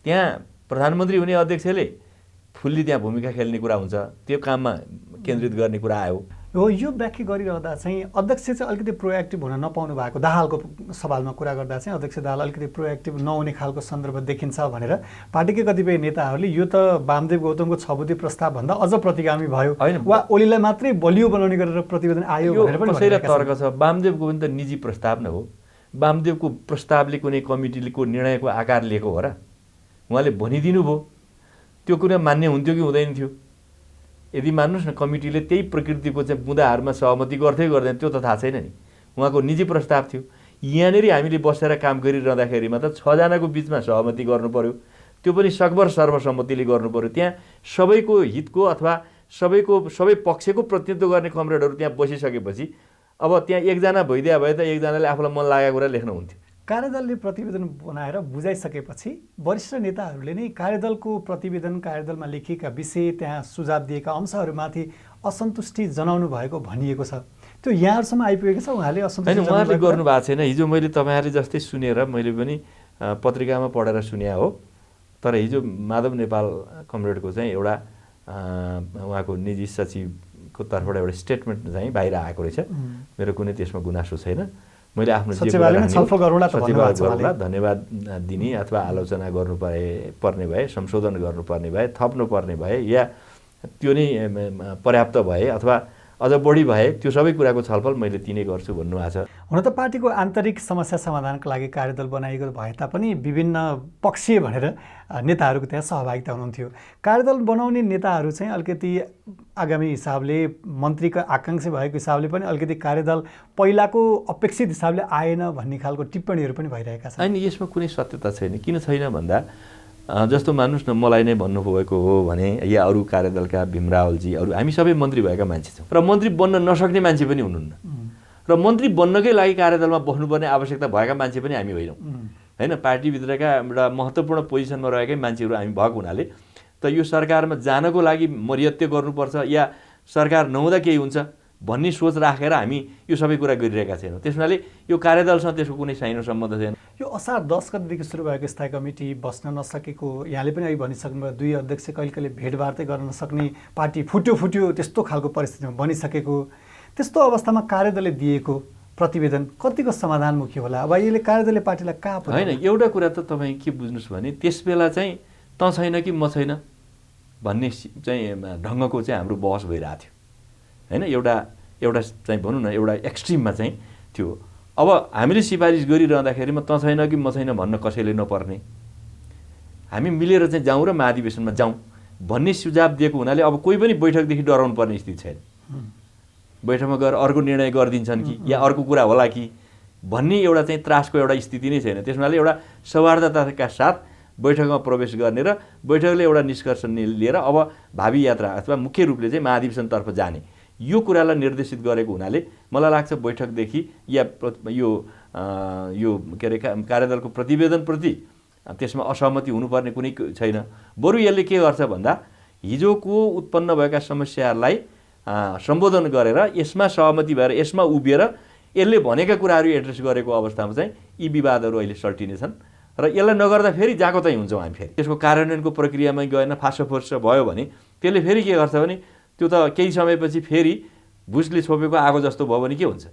त्यहाँ प्रधानमन्त्री हुने अध्यक्षले फुल्ली त्यहाँ भूमिका खेल्ने कुरा हुन्छ, त्यो काममा केन्द्रित गर्ने कुरा आयो हो। यो व्याख्या गरिरहँदा चाहिँ अध्यक्ष चाहिँ अलिकति प्रोएक्टिभ हुन नपाउनु भएको, दाहालको सवालमा कुरा गर्दा चाहिँ अध्यक्ष दाहाल अलिकति प्रोएक्टिभ नहुने खालको सन्दर्भ देखिन्छ भनेर पार्टीकै कतिपय नेताहरूले यो त वामदेव गौतमको 6 बुँदे प्रस्तावभन्दा अझ प्रतिगामी भयो वा ओलीलाई मात्रै बलियो बनाउने गरेर प्रतिवेदन आयो भनेर पनि कसैलाई तर्क छ। वामदेवको पनि त निजी प्रस्ताव नै हो। वामदेवको प्रस्तावले कुनै कमिटीको निर्णयको आकार लिएको हो र? उहाँले भनिदिनु भयो, त्यो कुरा मान्य हुन्थ्यो कि हुँदैन थियो? यदि मान्नुहोस् न कमिटीले त्यही प्रकृतिको चाहिँ बुँदाहरूमा सहमति गर्दै गर्दैन त्यो त थाहा छैन नि। उहाँको निजी प्रस्ताव थियो। यहाँनिर हामीले बसेर काम गरिरहँदाखेरिमा त 6 जनाको बिचमा सहमति गर्नु पर्यो, त्यो पनि सकभर सर्वसम्मतिले गर्नु पर्यो। त्यहाँ सबैको हितको अथवा सबै पक्षको प्रतिनिधित्व गर्ने कमरेडहरू त्यहाँ बसिसकेपछि अब त्यहाँ एकजना भइदिया भए त एकजनाले आफूलाई मन लागेको कुरा लेख्नु हुन्थ्यो। कार्यदलले प्रतिवेदन बनाएर बुझाइसकेपछि वरिष्ठ नेताहरूले नै कार्यदलको प्रतिवेदन, कार्यदलमा लेखिएका विषय, त्यहाँ सुझाव दिएका अंशहरूमाथि असन्तुष्टि जनाउनु भएको भनिएको छ। त्यो यहाँहरूसम्म आइपुगेको छ? उहाँले असन्तुष्टि होइन, उहाँले गर्नु भएको छैन। हिजो मैले तपाईँहरूले जस्तै सुनेर मैले पनि पत्रिकामा पढेर सुने हो। तर हिजो माधव नेपाल कमरेडको चाहिँ एउटा उहाँको निजी सचिवको तर्फबाट एउटा स्टेटमेन्ट चाहिँ बाहिर आएको रहेछ। मेरो कुनै त्यसमा गुनासो छैन। मैले आफ्नो धन्यवाद दिने अथवा आलोचना पर्ने भए, संशोधन गर्नुपर्ने भए, थप्नुपर्ने भए या त्यो नै पर्याप्त भए अथवा अझ बढी भए त्यो सबै कुराको छलफल मैले तिनै गर्छु भन्नुभएको छ। हुन त पार्टीको आन्तरिक समस्या समाधानको लागि कार्यदल बनाइएको भए तापनि विभिन्न पक्षीय भनेर नेताहरूको त्यहाँ सहभागिता हुनुहुन्थ्यो। कार्यदल बनाउने नेताहरू चाहिँ अलिकति आगामी हिसाबले मन्त्रीको आकाङ्क्षी भएको हिसाबले पनि अलिकति कार्यदल पहिलाको अपेक्षित हिसाबले आएन भन्ने खालको टिप्पणीहरू पनि भइरहेका छन्। अनि यसमा कुनै सत्यता छैन। किन छैन भन्दा जस्तो मान्नुहोस् न मलाई नै भन्नुभएको हो भने या अरू कार्यदलका भीमरावलजी अरू हामी सबै मन्त्री भएका मान्छे छौँ र मन्त्री बन्न नसक्ने मान्छे पनि हुनुहुन्न र मन्त्री बन्नकै लागि कार्यदलमा बस्नुपर्ने आवश्यकता भएका मान्छे पनि हामी होइनौँ होइन। पार्टीभित्रका एउटा महत्त्वपूर्ण पोजिसनमा रहेकै मान्छेहरू हामी भएको हुनाले त यो सरकारमा जानको लागि मर्यादा गर्नुपर्छ या सरकार नहुँदा केही हुन्छ भन्ने सोच राखेर हामी यो सबै कुरा गरिरहेका छैनौँ। त्यस हुनाले यो कार्यदलसँग त्यसको कुनै साइनो सम्बन्ध छैन। यो असार 10 गतेदेखि सुरु भएको स्थायी कमिटी बस्न नसकेको यहाँले पनि अघि भनिसक्नुभयो, दुई अध्यक्ष कहिले भेटवार्ता गर्न नसक्ने, पार्टी फुट्यो त्यस्तो खालको परिस्थितिमा बनिसकेको, त्यस्तो अवस्थामा कार्यदलले दिएको प्रतिवेदन कतिको समाधानमुखी होला? अब यसले कार्यदलले पार्टीलाई कहाँ होइन? एउटा कुरा त तपाईँ के बुझ्नुहोस् भने त्यस बेला चाहिँ त छैन कि म छैन भन्ने चाहिँ ढङ्गको चाहिँ हाम्रो बहस भइरहेको थियो होइन। एउटा चाहिँ भनौँ न एउटा एक्सट्रिममा चाहिँ थियो। अब हामीले सिफारिस गरिरहँदाखेरिमा त छैन कि म छैन भन्न कसैले नपर्ने, हामी मिलेर चाहिँ जाउँ र महाधिवेशनमा जाउँ भन्ने सुझाव दिएको हुनाले अब कोही पनि बैठकदेखि डराउनु पर्ने स्थिति छैन। बैठकमा गएर अर्को निर्णय गरिदिन्छन् कि या अर्को कुरा होला कि भन्ने एउटा चाहिँ त्रासको एउटा स्थिति नै छैन। त्यस हुनाले एउटा सौहार्दताका साथ बैठकमा प्रवेश गर्ने र बैठकले एउटा निष्कर्ष लिएर अब भावी यात्रा अथवा मुख्य रूपले चाहिँ महाधिवेशनतर्फ जाने यो कुरालाई निर्देशित गरेको हुनाले मलाई लाग्छ बैठकदेखि या यो के अरे कार्यदलको प्रतिवेदनप्रति त्यसमा असहमति हुनुपर्ने कुनै छैन। बरु यसले के गर्छ भन्दा हिजोको उत्पन्न भएका समस्याहरूलाई सम्बोधन गरेर यसमा सहमति भएर यसमा उभिएर यसले भनेका कुराहरू एड्रेस गरेको अवस्थामा चाहिँ यी विवादहरू अहिले सल्टिनेछन् र यसलाई नगर्दा फेरि जाको चाहिँ हुन्छौँ हामी फेरि त्यसको कार्यान्वयनको प्रक्रियामै गएन फासोफोर्स भयो भने त्यसले फेरि के गर्छ भने त्यो त केही समयपछि फेरि बुसले छोपेको आगो जस्तो भयो भने के हुन्छ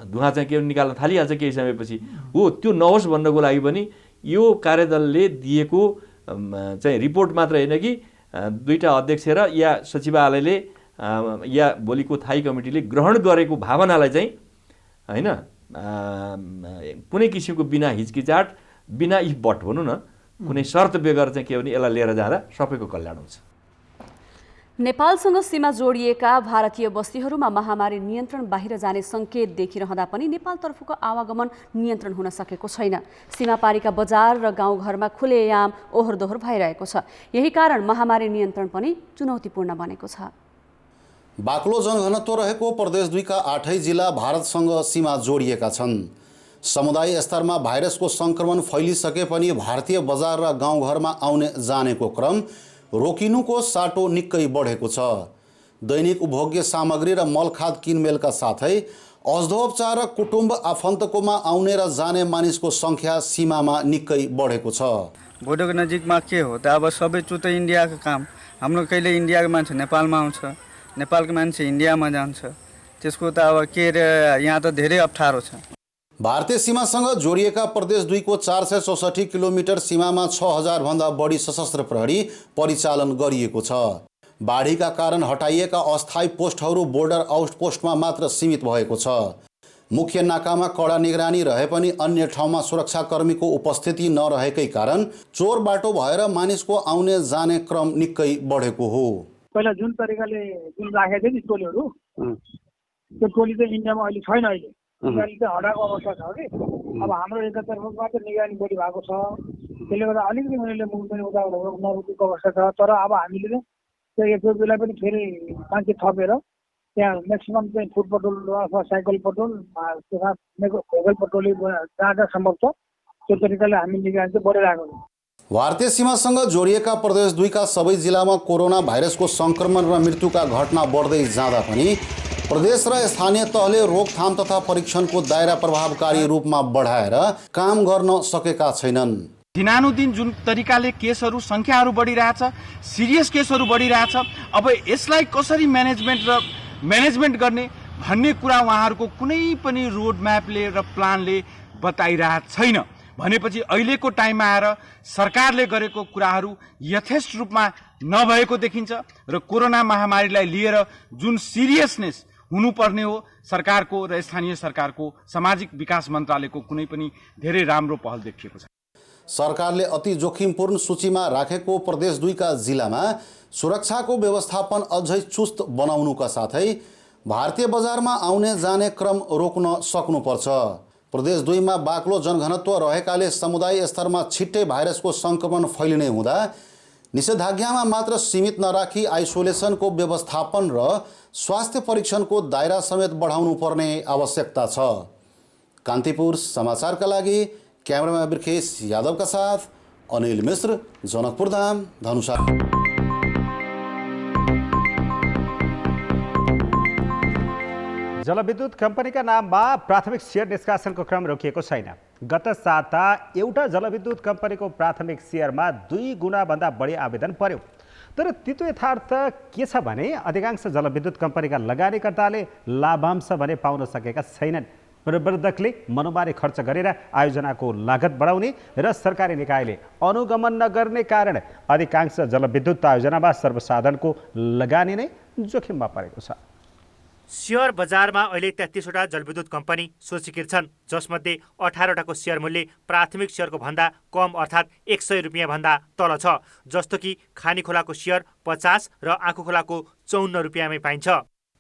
धुवा चाहिँ के निकाल्न थालिहाल्छ केही समयपछि हो त्यो नहोस् भन्नको लागि पनि यो कार्यदलले दिएको चाहिँ रिपोर्ट मात्र होइन कि दुईटा अध्यक्ष र या सचिवालयले या भोलिको थाई कमिटीले ग्रहण गरेको भावनालाई चाहिँ होइन कुनै किसिमको बिना हिचकिचाट बिना इफ बट भनौँ न कुनै शर्त बेगर चाहिँ के भने यसलाई लिएर जाँदा सबैको कल्याण हुन्छ। नेपालसँग सीमा जोडिएका भारतीय बस्तीहरूमा महामारी नियन्त्रण बाहिर जाने सङ्केत देखिरहँदा पनि नेपालतर्फको आवागमन नियन्त्रण हुन सकेको छैन। सीमापारीका बजार र गाउँघरमा खुलेआम ओहोर दोहोर भइरहेको छ। यही कारण महामारी नियन्त्रण पनि चुनौतीपूर्ण बनेको छ। बाक्लो जनघनत्व रहेको प्रदेश 2 का 8 जिल्ला भारतसँग सीमा जोडिएका छन्। समुदाय स्तरमा भाइरसको सङ्क्रमण फैलिसके पनि भारतीय बजार र गाउँघरमा आउने जानेको क्रम रोकिनुको साटो निकै बढेको छ। दैनिक उपभोग्य सामग्री र मलखाद किनमेलका साथै औषधोपचार र कुटुम्ब आफन्तकोमा आउने र जाने मानिसको सङ्ख्या सीमामा निकै बढेको छ। बोर्डरको नजिकमा के हो त अब सबै चुत इन्डियाको काम। हाम्रो कहिले इन्डियाको मान्छे नेपालमा आउँछ, नेपालको मान्छे इन्डियामा जान्छ, त्यसको त अब के रे यहाँ त धेरै अप्ठ्यारो छ। भारतीय सीमासँग जोडिएका प्रदेश 2 को 464 किलोमिटर सीमामा 6000 भन्दा बढी सशस्त्र प्रहरी परिचालन गरिएको छ। बाढीका कारण हटाइएका अस्थायी पोस्टहरू बोर्डर आउटपोस्टमा मात्र सीमित भएको छ। मुख्य नाकामा कडा निगरानी रहे पनि अन्य ठाउँमा सुरक्षाकर्मीको उपस्थिति नरहेकै कारण चोर बाटो भएर मानिसको आउने जाने क्रम निकै बढेको हो। पहिला जुन तरिकाले जुन राखेको थियो नि टोलीहरू, त्यो टोली चाहिँ इन्डियामा अहिले छैन। अहिले निगरानी चाहिँ हटाएको अवस्था छ कि अब हाम्रो एकातर्फ मात्र निगरानी बढी भएको छ। त्यसले गर्दा अलिकति उनीहरूले मुख पनि उता नरोकेको अवस्था छ। तर अब हामीले चाहिँ त्यो एक बेला पनि फेरि मान्छे थपेर त्यहाँ म्याक्सिमम चाहिँ फुट पट्रोल अथवा साइकल पट्रोल भेगल पट्रोल जहाँ जहाँ सम्भव छ त्यो तरिकाले हामी निगरानी चाहिँ बढिरहेको छ। भारतीय सीमासँग जोडिएका प्रदेश 2 का सबै जिल्लामा कोरोना भाइरसको सङ्क्रमण र मृत्युका घटना बढ्दै जाँदा पनि प्रदेश र स्थानीय तहले रोकथाम तथा परीक्षणको दायरा प्रभावकारी रूपमा बढाएर काम गर्न सकेका छैनन्। दिनानुदिन जुन तरिकाले केसहरू सङ्ख्याहरू बढिरहेछ, सिरियस केसहरू बढिरहेछ, अब यसलाई कसरी म्यानेजमेन्ट गर्ने भन्ने कुरा उहाँहरूको कुनै पनि रोड म्यापले र प्लानले बताइरहेको छैन। भनेपछि अहिलेको टाइममा आएर सरकारले गरेको कुराहरू यथेष्ट रूपमा नभएको देखिन्छ र कोरोना महामारीलाई लिएर जुन सिरियसनेस हुनुपर्ने हो सरकारको र स्थानीय सरकारको सामाजिक विकास मन्त्रालयको कुनै पनि धेरै राम्रो पहल देखिएको छ। सरकारले अति जोखिमपूर्ण सूचीमा राखेको प्रदेश 2 का जिल्लामा सुरक्षाको व्यवस्थापन अझै चुस्त बनाउनुका साथै भारतीय बजारमा आउने जाने क्रम रोक्न सक्नुपर्छ। प्रदेश 2 मा बाक्लो जनघनत्व रहेकाले समुदाय स्तरमा छिट्टै भाइरसको सङ्क्रमण फैलिने हुँदा निषेधाज्ञामा मात्र सीमित नराखी आइसोलेसनको व्यवस्थापन र स्वास्थ्य परीक्षणको दायरा समेत बढाउनु पर्ने आवश्यकता छ। कान्तिपुर समाचारका लागि क्यामेरामा बिर्खेश यादवका साथ अनिल मिश्र, जनकपुर धाम, धनुषा। जलविद्युत कम्पनीका नाममा प्राथमिक सेयर निष्कासनको क्रम रोकिएको छैन। गत साता एउटा जलविद्युत कम्पनीको प्राथमिक सेयरमा 2 गुणाभन्दा बढी आवेदन पर्यो। तर तितो यथार्थ के छ भने अधिकांश जलविद्युत कम्पनीका लगानीकर्ताले लाभांश भने पाउन सकेका छैनन्। प्रवर्धकले मनोमानी खर्च गरेर आयोजनाको लागत बढाउने र सरकारी निकायले अनुगमन नगर्ने कारण अधिकांश जलविद्युत आयोजनामा सर्वसाधारणको लगानी नै जोखिममा परेको छ। सेयर बजारमा अहिले 33वटा जलविद्युत कम्पनी सूचीकृत छन्, जसमध्ये 18वटाको सेयर मूल्य प्राथमिक सेयरको भन्दा कम अर्थात् 100 रुपियाँ भन्दा तल छ। जस्तो कि खानीखोलाको सेयर 50 र आँखुखोलाको 54 रुपियाँमै पाइन्छ।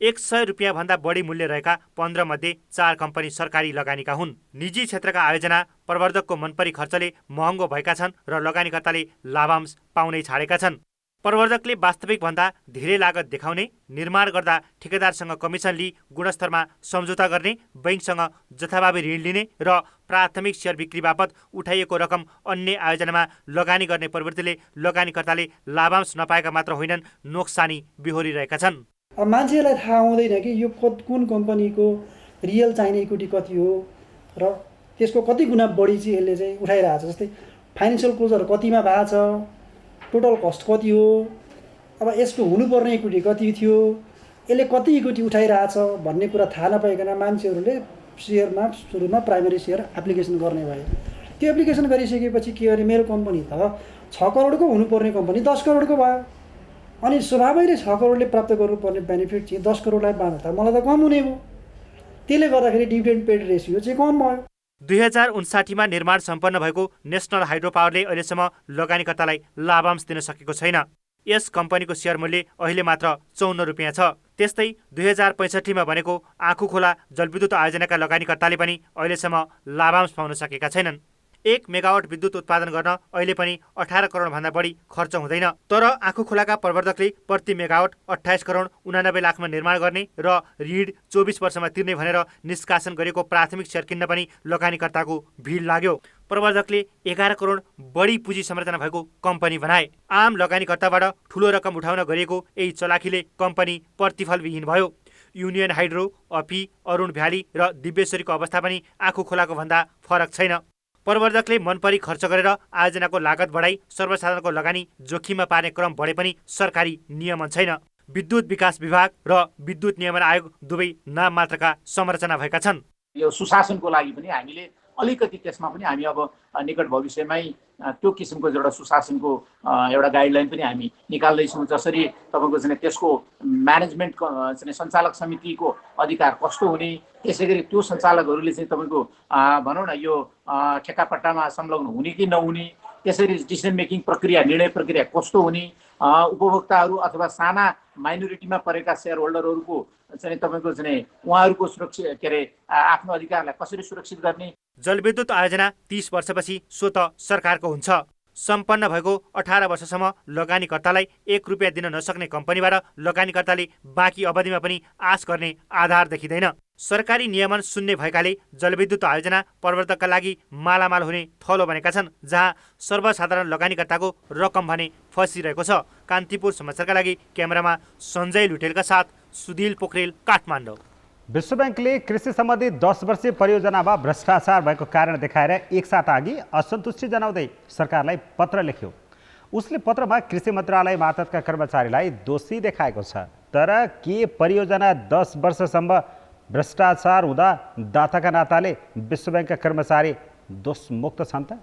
100 रुपियाँ भन्दा बढी मूल्य रहेका 15 मध्ये 4 कम्पनी सरकारी लगानीका हुन्। निजी क्षेत्रका आयोजना प्रवर्धकको मनपरी खर्चले महँगो भएका छन् र लगानीकर्ताले लाभांश पाउनै छाडेका छन्। प्रवर्धकले वास्तविक भन्दा धेरै लागत देखाउने, निर्माण गर्दा ठेकेदारसँग कमिसन लिई गुणस्तरमा सम्झौता गर्ने, बैंकसँग जथाभावी ऋण लिने र प्राथमिक सेयर बिक्री बापत उठाइएको रकम अन्य आयोजनामा लगानी गर्ने प्रवृत्तिले लगानीकर्ताले लाभांश नपाएका मात्र होइनन्, नोक्सानी बिहोरिरहेका छन्। मान्छेलाई थाहा हुँदैन कि यो कुन कम्पनीको रियल चाहिने इक्विटी कति हो र त्यसको कति गुणा बढी चाहिँ यसले चाहिँ उठाइरहेको छ। जस्तै फाइनेन्सियल क्लोजर कतिमा भएको छ, टोटल कस्ट कति हो, अब यसको हुनुपर्ने इक्विटी कति थियो, यसले कति इक्विटी उठाइरहेछ भन्ने कुरा थाहा नपाइकन मान्छेहरूले सेयरमा सुरुमा प्राइमेरी सेयर एप्लिकेसन गर्ने भए। त्यो एप्लिकेसन गरिसकेपछि के अरे मेरो कम्पनी त 6 करोडको हुनुपर्ने कम्पनी 10 करोडको भयो। अनि स्वभावैले 6 करोडले प्राप्त गर्नुपर्ने बेनिफिट चाहिँ 10 करोडलाई बाँड्दा मलाई त कम हुने भयो। त्यसले गर्दाखेरि डिभिडेन्ड पेड रेसियो चाहिँ कम भयो। 2059मा निर्माण सम्पन्न भएको नेसनल हाइड्रो पावरले अहिलेसम्म लगानीकर्तालाई लाभांश दिन सकेको छैन। यस कम्पनीको सेयर मूल्य अहिले मात्र 54 रुपियाँ छ। त्यस्तै 2065मा बनेको आँखुखोला जलविद्युत आयोजनाका लगानीकर्ताले पनि अहिलेसम्म लाभांश पाउन सकेका छैनन्। 1 मेगावाट विद्युत उत्पादन गर्न अहिले पनि 18 करोडभन्दा बढी खर्च हुँदैन। तर आँखुखोलाका प्रवर्धकले प्रति मेगावाट 28 करोड 89 लाखमा निर्माण गर्ने र ऋण 24 वर्षमा तिर्ने भनेर निष्कासन गरेको प्राथमिक सेयर किन्न पनि लगानीकर्ताको भिड लाग्यो। प्रवर्धकले 11 करोड बढी पुँजी संरचना भएको कम्पनी बनाए। आम लगानीकर्ताबाट ठूलो रकम उठाउन गरिएको यही चलाखीले कम्पनी प्रतिफलविहीन भयो। युनियन हाइड्रो, अपी, अरुण भ्याली र दिव्येश्वरीको अवस्था पनि आँखुखोलाको भन्दा फरक छैन। प्रवर्धकले मनपरी खर्च गरेर आयोजनाको लागत बढाई सर्वसाधारणको लगानी जोखिममा पार्ने क्रम बढे पनि सरकारी नियमन छैन। विद्युत विकास विभाग र विद्युत नियमन आयोग दुवै नाम मात्रका संरचना भएका छन्। यो सुशासनको लागि पनि हामीले अलिकति त्यसमा पनि हामी अब निकट भविष्यमै त्यो किसिमको एउटा सुशासनको एउटा गाइडलाइन पनि हामी निकाल्दैछौँ। जसरी तपाईँको चाहिँ त्यसको म्यानेजमेन्ट चाहिँ सञ्चालक समितिको अधिकार कस्तो हुने, त्यसै गरी त्यो सञ्चालकहरूले चाहिँ तपाईँको भनौँ न यो ठेक्कापट्टामा संलग्न हुने कि नहुने, त्यसरी डिसिजन मेकिङ प्रक्रिया, निर्णय प्रक्रिया कस्तो हुने, उपभोक्ताहरू अथवा साना माइनोरिटीमा परेका सेयर होल्डरहरूको चाहिँ तपाईँको चाहिँ उहाँहरूको सुरक्षित के अरे आफ्नो अधिकारलाई कसरी सुरक्षित गर्ने। जलविद्युत आयोजना 30 वर्षपछि स्वत सरकारको हुन्छ। सम्पन्न भएको 18 वर्षसम्म लगानीकर्तालाई 1 रुपियाँ दिन नसक्ने कम्पनीबाट लगानीकर्ताले बाँकी अवधिमा पनि आश गर्ने आधार देखिँदैन। सरकारी नियमन शून्य भएकाले जलविद्युत आयोजना प्रवर्धकका लागि मालामाल हुने थलो बनेका छन्, जहाँ सर्वसाधारण लगानीकर्ताको रकम भने फसिरहेको छ। कान्तिपुर समाचारका लागि क्यामेरामा सञ्जय लुटेलका साथ सुधिल पोखरेल, काठमाडौँ। विश्व बैंकले कृषि सम्बन्धी 10 वर्षीय परियोजनामा भ्रष्टाचार भएको कारण देखाएर एक साता अघि असन्तुष्टि जनाउँदै सरकारलाई पत्र लेख्यो। उसले पत्रमा कृषि मन्त्रालय मातहतका कर्मचारीलाई दोषी देखाएको छ। तर के परियोजना 10 वर्षसम्म भ्रष्टाचार हुँदा दाताका नाताले विश्व बैंकका कर्मचारी दोषमुक्त छन् त?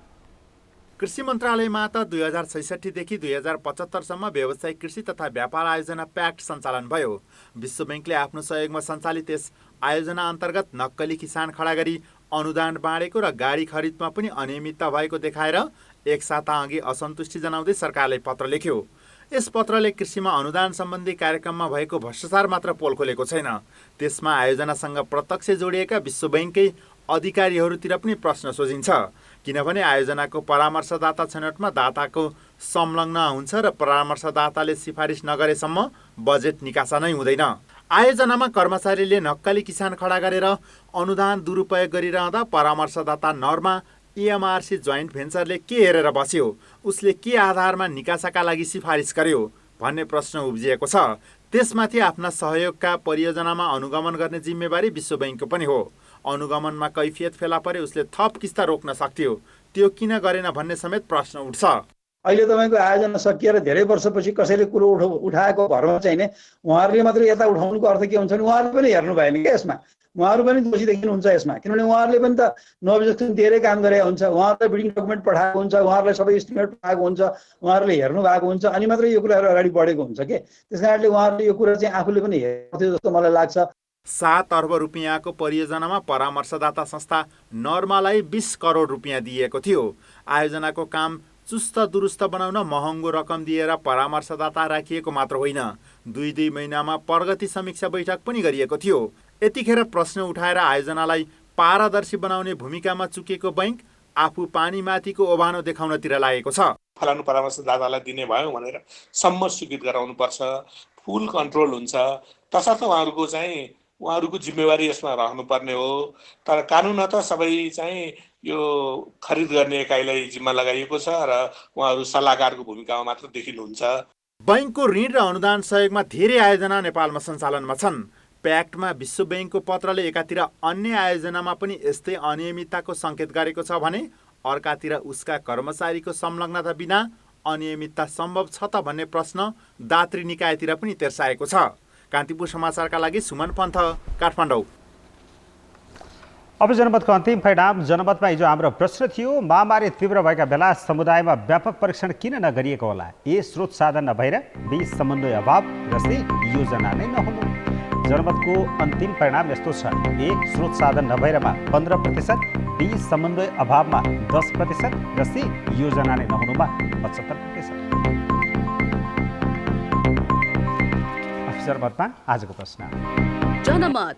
कृषि मन्त्रालयमा त 2066 देखि 2075 सम्म व्यावसायिक कृषि तथा व्यापार आयोजना प्याक्ट सञ्चालन भयो। विश्व बैंकले आफ्नो सहयोगमा सञ्चालित यस आयोजना अन्तर्गत नक्कली किसान खडा गरी अनुदान बाँडेको र गाडी खरिदमा पनि अनियमितता भएको देखाएर एक साता अघि असन्तुष्टि जनाउँदै सरकारले पत्र लेख्यो। यस पत्रले कृषिमा अनुदान सम्बन्धी कार्यक्रममा भएको भ्रष्टाचार मात्र पोल खोलेको छैन, त्यसमा आयोजनासँग प्रत्यक्ष जोडिएका विश्व बैंककै अधिकारीहरूतिर पनि प्रश्न सोझिन्छ। किनभने आयोजनाको परामर्शदाता छनौटमा दाताको संलग्न हुन्छ र परामर्शदाताले सिफारिस नगरेसम्म बजेट निकासा नै हुँदैन। आयोजनामा कर्मचारीले नक्कली किसान खडा गरेर अनुदान दुरुपयोग गरिरहँदा परामर्शदाता नर्मा EMRC जोइन्ट भेन्चरले के हेरेर बस्यो, उसले के आधारमा निकासाका लागि सिफारिस गर्यो भन्ने प्रश्न उब्जिएको छ। त्यसमाथि आफ्ना सहयोगका परियोजनामा अनुगमन गर्ने जिम्मेवारी विश्व बैंकको पनि हो। अनुगमनमा कैफियत फेला परे उसले थप किस्ता रोक्न सक्थ्यो, त्यो किन गरेन भन्ने समेत प्रश्न उठ्छ। अहिले तपाईँको आयोजना सकिएर धेरै वर्षपछि कसैले कुरो उठाएको भरमा चाहिँ नि उहाँहरूले मात्रै यता उठाउनुको अर्थ के हुन्छ भने उहाँहरूले पनि हेर्नु भएन क्या यसमा, उहाँहरू पनि दोषी देखिनुहुन्छ यसमा। किनभने उहाँहरूले पनि त नोटिफिकेसन दिएरै काम गरे हुन्छ, उहाँहरूले बिडिङ डकुमेन्ट पठाएको हुन्छ, उहाँहरूलाई सबै एस्टिमेट पठाएको हुन्छ, उहाँहरूले हेर्नु भएको हुन्छ, अनि मात्रै यो कुराहरू अगाडि बढेको हुन्छ के। त्यस कारणले उहाँहरूले यो कुरा चाहिँ आफूले पनि हेर्थ्यो जस्तो मलाई लाग्छ। 7 अर्ब रुपियाँको परियोजनामा परामर्शदाता संस्था नर्मालाई 20 करोड रुपियाँ दिएको थियो। आयोजनाको काम चुस्त दुरुस्त बनाउन महँगो रकम दिएर परामर्शदाता राखिएको मात्र होइन, 2 महिनामा प्रगति समीक्षा बैठक पनि गरिएको थियो। यतिखेर प्रश्न उठाएर आयोजनालाई पारदर्शी बनाउने भूमिकामा चुकेको बैंक आफू पानीमाथिको ओभानो देखाउनतिर लागेको छ। फलानु परामर्शदातालाई दिने भयो भनेर सम्म स्वीकृत गराउनुपर्छ, फुल कन्ट्रोल हुन्छ, तसर्थ उहाँहरूको जिम्मेवारी यसमा रहनुपर्ने हो। तर कानुनत सबै चाहिँ यो खरिद गर्ने एकाइलाई जिम्मा लगाइएको छ र उहाँहरू सल्लाहकारको भूमिकामा मात्र देखिनुहुन्छ। बैंकको ऋण र अनुदान सहयोगमा धेरै आयोजना नेपालमा सञ्चालनमा छन्। प्याक्टमा विश्व बैंकको पत्रले एकातिर अन्य आयोजनामा पनि यस्तै अनियमितताको सङ्केत गरेको छ भने अर्कातिर उसका कर्मचारीको संलग्नता बिना अनियमितता सम्भव छ त भन्ने प्रश्न दात्री निकायतिर पनि तेर्साएको छ। कान्तिपुर समाचारका लागि सुमन पन्थ, काठमाडौँ। अब जनमतको अन्तिम परिणाम। जनमतमा हिजो हाम्रो प्रश्न थियो, महामारी तीव्र भएका बेला समुदायमा व्यापक परीक्षण किन नगरिएको होला? ए, स्रोत साधन नभएर, बी, समन्वय अभाव र सी, योजना नै नहुनु। जनमतको अन्तिम परिणाम यस्तो छ, ए, स्रोत साधन नभएरमा 15%, बी, समन्वय अभावमा 10% र सी, योजना नै नहुनुमा 75%। जनमतमा आजको प्रश्न। जनमत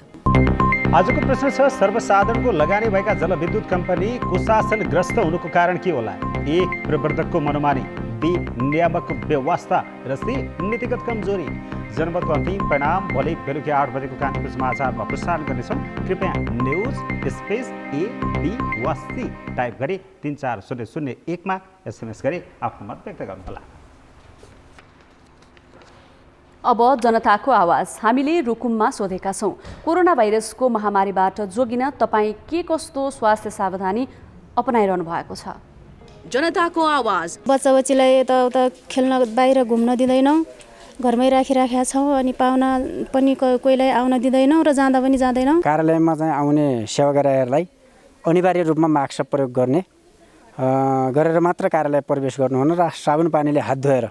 आजको प्रश्न छ, सर्वसाधारणको लगानी भएका जलविद्युत कम्पनी कुशासनग्रस्त हुनुको कारण के होला? ए, प्रवर्तकको मनोमानी, बी, नियामक व्यवस्था र सी, नीतिगत कमजोरी। जनमतको अन्तिम परिणाम भोलि बेलुकी 8 बजेको कान्तिपुर समाचारमा प्रसारण गर्नेछौँ। कृपया न्युज स्पेस ए, बी वा सी टाइप गरी 34001 मा SMS गरी आफ्नो मत व्यक्त गर्नुहोला। अब जनताको आवाज। हामीले रुकुममा सोधेका छौँ, कोरोना भाइरसको महामारीबाट जोगिन तपाईँ के कस्तो स्वास्थ्य सावधानी अपनाइरहनु भएको छ? जनताको आवाज। बच्चा बच्चीलाई यताउता खेल्न बाहिर घुम्न दिँदैनौँ, घरमै राखिराखेका छौँ। अनि पाहुना पनि कोहीलाई आउन दिँदैनौँ र जाँदा पनि जाँदैनौँ। कार्यालयमा चाहिँ आउने सेवाग्राहीहरूलाई अनिवार्य रूपमा मास्क प्रयोग गरेर मात्र कार्यालय प्रवेश गर्नुहुन र साबुन पानीले हात धोएर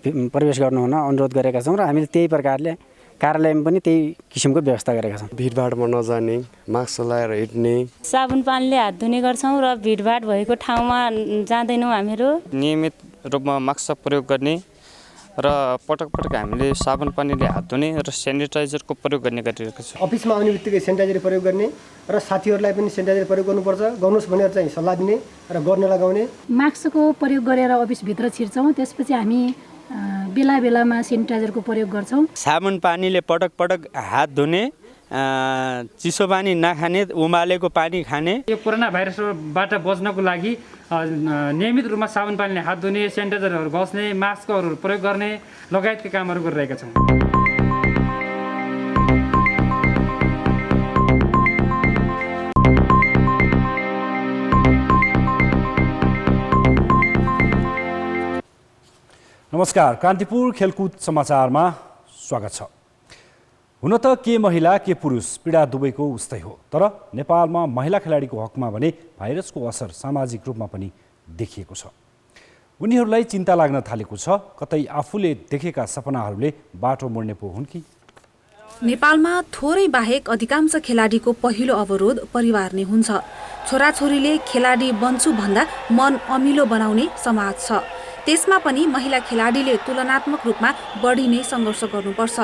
प्रवेश गर्नुहुन अनुरोध गरेका छौँ र हामीले त्यही प्रकारले कार्यालयमा पनि त्यही किसिमको व्यवस्था गरेका छौँ। भिडभाडमा नजाने, मास्क लगाएर हिँड्ने, साबुन पानीले हात धुने गर्छौँ र भिडभाड भएको ठाउँमा जाँदैनौँ। हामीहरू नियमित रूपमा मास्क प्रयोग गर्ने र पटक पटक हामीले साबुन पानीले हात धुने र सेनिटाइजरको प्रयोग गर्ने गरिरहेको छ। अफिसमा आउने बित्तिकै सेनिटाइजर प्रयोग गर्ने र साथीहरूलाई पनि सेनिटाइजर प्रयोग गर्नुपर्छ, गर्नुहोस् भनेर चाहिँ सल्लाह दिने र गर्न लगाउने। मास्कको प्रयोग गरेर अफिसभित्र छिर्छौँ, त्यसपछि हामी बेला बेलामा सेनिटाइजरको प्रयोग गर्छौँ। साबुन पानीले पटक पटक हात धुने, चिसो पानी नखाने, उमालेको पानी खाने। यो कोरोना भाइरसबाट बच्नको लागि नियमित रूपमा साबुन पानीले हात धुने, सेनिटाइजरहरू घस्ने, मास्कहरू प्रयोग गर्ने लगायतका कामहरू गरिरहेका छौँ। नमस्कार, कान्तिपुर खेलकुद समाचारमा स्वागत छ। हुन त के महिला के पुरुष पीडा दुवैको उस्तै हो, तर नेपालमा महिला खेलाडीको हकमा भने भाइरसको असर सामाजिक रूपमा पनि देखिएको छ। उनीहरूलाई चिन्ता लाग्न थालेको छ, कतै आफूले देखेका सपनाहरूले बाटो मोड्ने पो हुन् कि? नेपालमा थोरै बाहेक अधिकांश खेलाडीको पहिलो अवरोध परिवार नै हुन्छ। छोराछोरीले खेलाडी बन्छु भन्दा मन अमिलो बनाउने समाज छ। त्यसमा पनि महिला खेलाडीले तुलनात्मक रूपमा बढी नै सङ्घर्ष गर्नुपर्छ।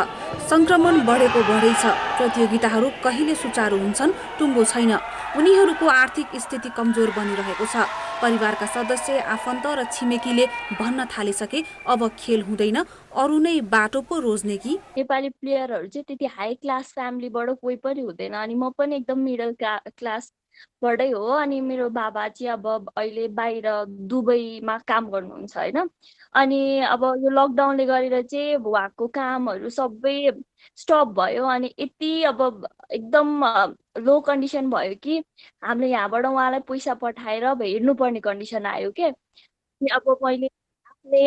संक्रमण बढेको बढै छ, प्रतियोगिताहरू कहिले सुचारू हुन्छन् टुङ्गो छैन। उनीहरूको आर्थिक स्थिति कमजोर बनिरहेको छ। परिवारका सदस्य, आफन्त र छिमेकीले भन्न थालिसके अब खेल हुँदैन, अरू नै बाटो पो रोज्ने कि? नेपाली प्लेयरहरू चाहिँ त्यति हाई क्लास फ्यामिलीबाट कोही पनि हुँदैन, अनि म पनि एकदम मिडल क्लासबाटै हो। अनि मेरो बाबा चाहिँ अब अहिले बाहिर दुबईमा काम गर्नुहुन्छ होइन। अनि अब यो लकडाउनले गरेर चाहिँ उहाँको कामहरू सबै स्टप भयो। अनि यति अब एकदम लो कन्डिसन भयो कि हामीले यहाँबाट उहाँलाई पैसा पठाएर अब हेर्नुपर्ने कन्डिसन आयो क्या। अब मैले आफ्नै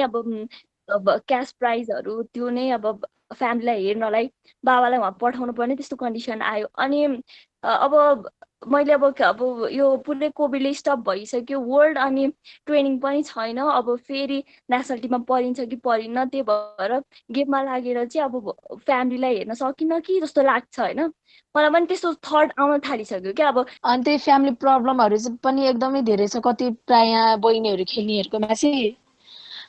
अब क्यास प्राइजहरू त्यो नै अब फ्यामिलीलाई हेर्नलाई बाबालाई उहाँ पठाउनु पर्ने त्यस्तो कन्डिसन आयो। अनि अब मैले अब यो पुरै कोभिडले स्टप भइसक्यो वर्ल्ड, अनि ट्रेनिङ पनि छैन। अब फेरि नेसनल टिममा परिन्छ कि परिन्न, त्यही भएर गेममा लागेर चाहिँ अब फ्यामिलीलाई हेर्न सकिनँ कि जस्तो लाग्छ होइन। मलाई पनि त्यस्तो थट आउन थालिसक्यो क्या। अब अनि त्यही फ्यामिली प्रब्लमहरू चाहिँ पनि एकदमै धेरै छ। कति प्राय बहिनीहरू खेल्नेहरूकोमा चाहिँ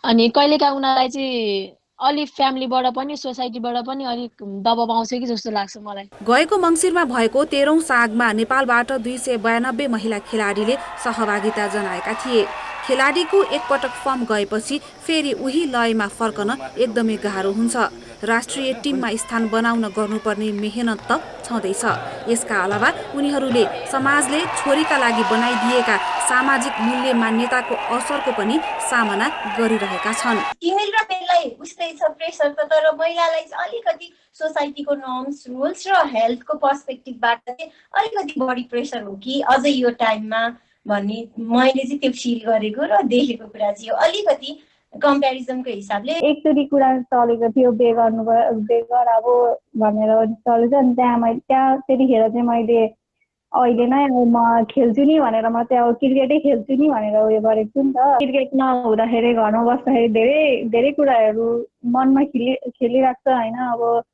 अनि कहिलेकाहीँ उनीहरूलाई चाहिँ अलिक फ्यामिलीबाट पनि सोसाइटीबाट पनि अलिक दबाब आउँछ कि जस्तो लाग्छ मलाई। गएको मङ्सिरमा भएको 13औं सागमा नेपालबाट 292 महिला खेलाडीले सहभागिता जनाएका थिए। खेलाडीको एकपटक फर्म गएपछि फेरि उही लयमा फर्कन एकदमै गाह्रो हुन्छ। राष्ट्रिय टिममा स्थान बनाउन गर्नुपर्ने मेहनत त छँदैछ। यसका अलावा उनीहरूले समाजले छोरीका लागि बनाइदिएका सामाजिक मूल्य मान्यताको असरको पनि सामना गरिरहेका छन्। फिमेल र मेललाई उस्तै छ प्रेसर त, तर महिलालाई चाहिँ अलिकति सोसाइटीको नर्म्स रुल्स र हेल्थको पर्सपेक्टिभबाट चाहिँ अलिकति बढी प्रेसर हो कि अझै यो टाइममा भन्ने मैले चाहिँ त्यो फिल गरेको र देखेको कुरा चाहिँ अलिकति कम्पेरिजनको हिसाबले एकचोटि कुरा चलेको थियो बेगर अब भनेर चलेछ अनि त्यहाँ त्यतिखेर चाहिँ मैले अहिले नै म खेल्छु नि भनेर म चाहिँ अब क्रिकेटै खेल्छु नि भनेर उयो गरेको छु नि त। क्रिकेट नहुँदाखेरि घरमा बस्दाखेरि धेरै धेरै कुराहरू मनमा खेलिरहेको छ होइन, अब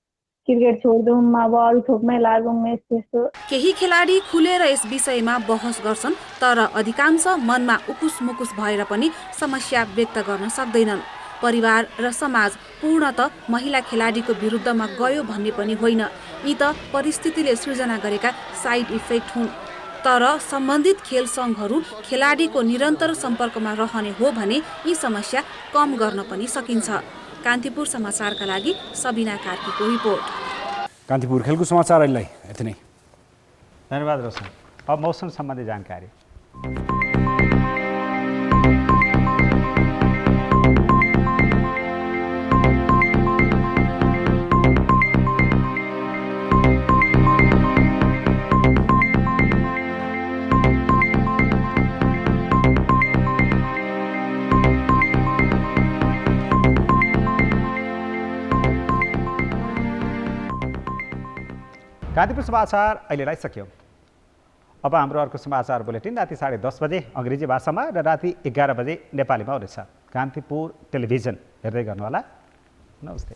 क्रिकेट छोड्दौँ अब अरू थोकमै लागौँ यस्तो। केही खेलाडी खुलेर यस विषयमा बहस गर्छन्, तर अधिकांश मनमा उकुस मुकुस भएर पनि समस्या व्यक्त गर्न सक्दैनन्। परिवार र समाज पूर्णतः महिला खेलाडीको विरुद्धमा गयो भन्ने पनि होइन, यी त परिस्थितिले सृजना गरेका साइड इफेक्ट हुन्। तर सम्बन्धित खेल सङ्घहरू खेलाडीको निरन्तर सम्पर्कमा रहने हो भने यी समस्या कम गर्न पनि सकिन्छ। कान्तिपुर समाचारका लागि सबिना कार्कीको रिपोर्ट। कान्तिपुर खेलकुद समाचार अहिलेलाई यति नै। धन्यवाद रोशन। अब मौसम सम्बन्धी जानकारी। कान्तिपुर समाचार अहिलेलाई सक्यो। अब हाम्रो अर्को समाचार बुलेटिन राति 10:30 बजे अङ्ग्रेजी भाषामा र राति 11 बजे नेपालीमा हुनेछ। कान्तिपुर टेलिभिजन हेर्दै गर्नुहोला। नमस्ते।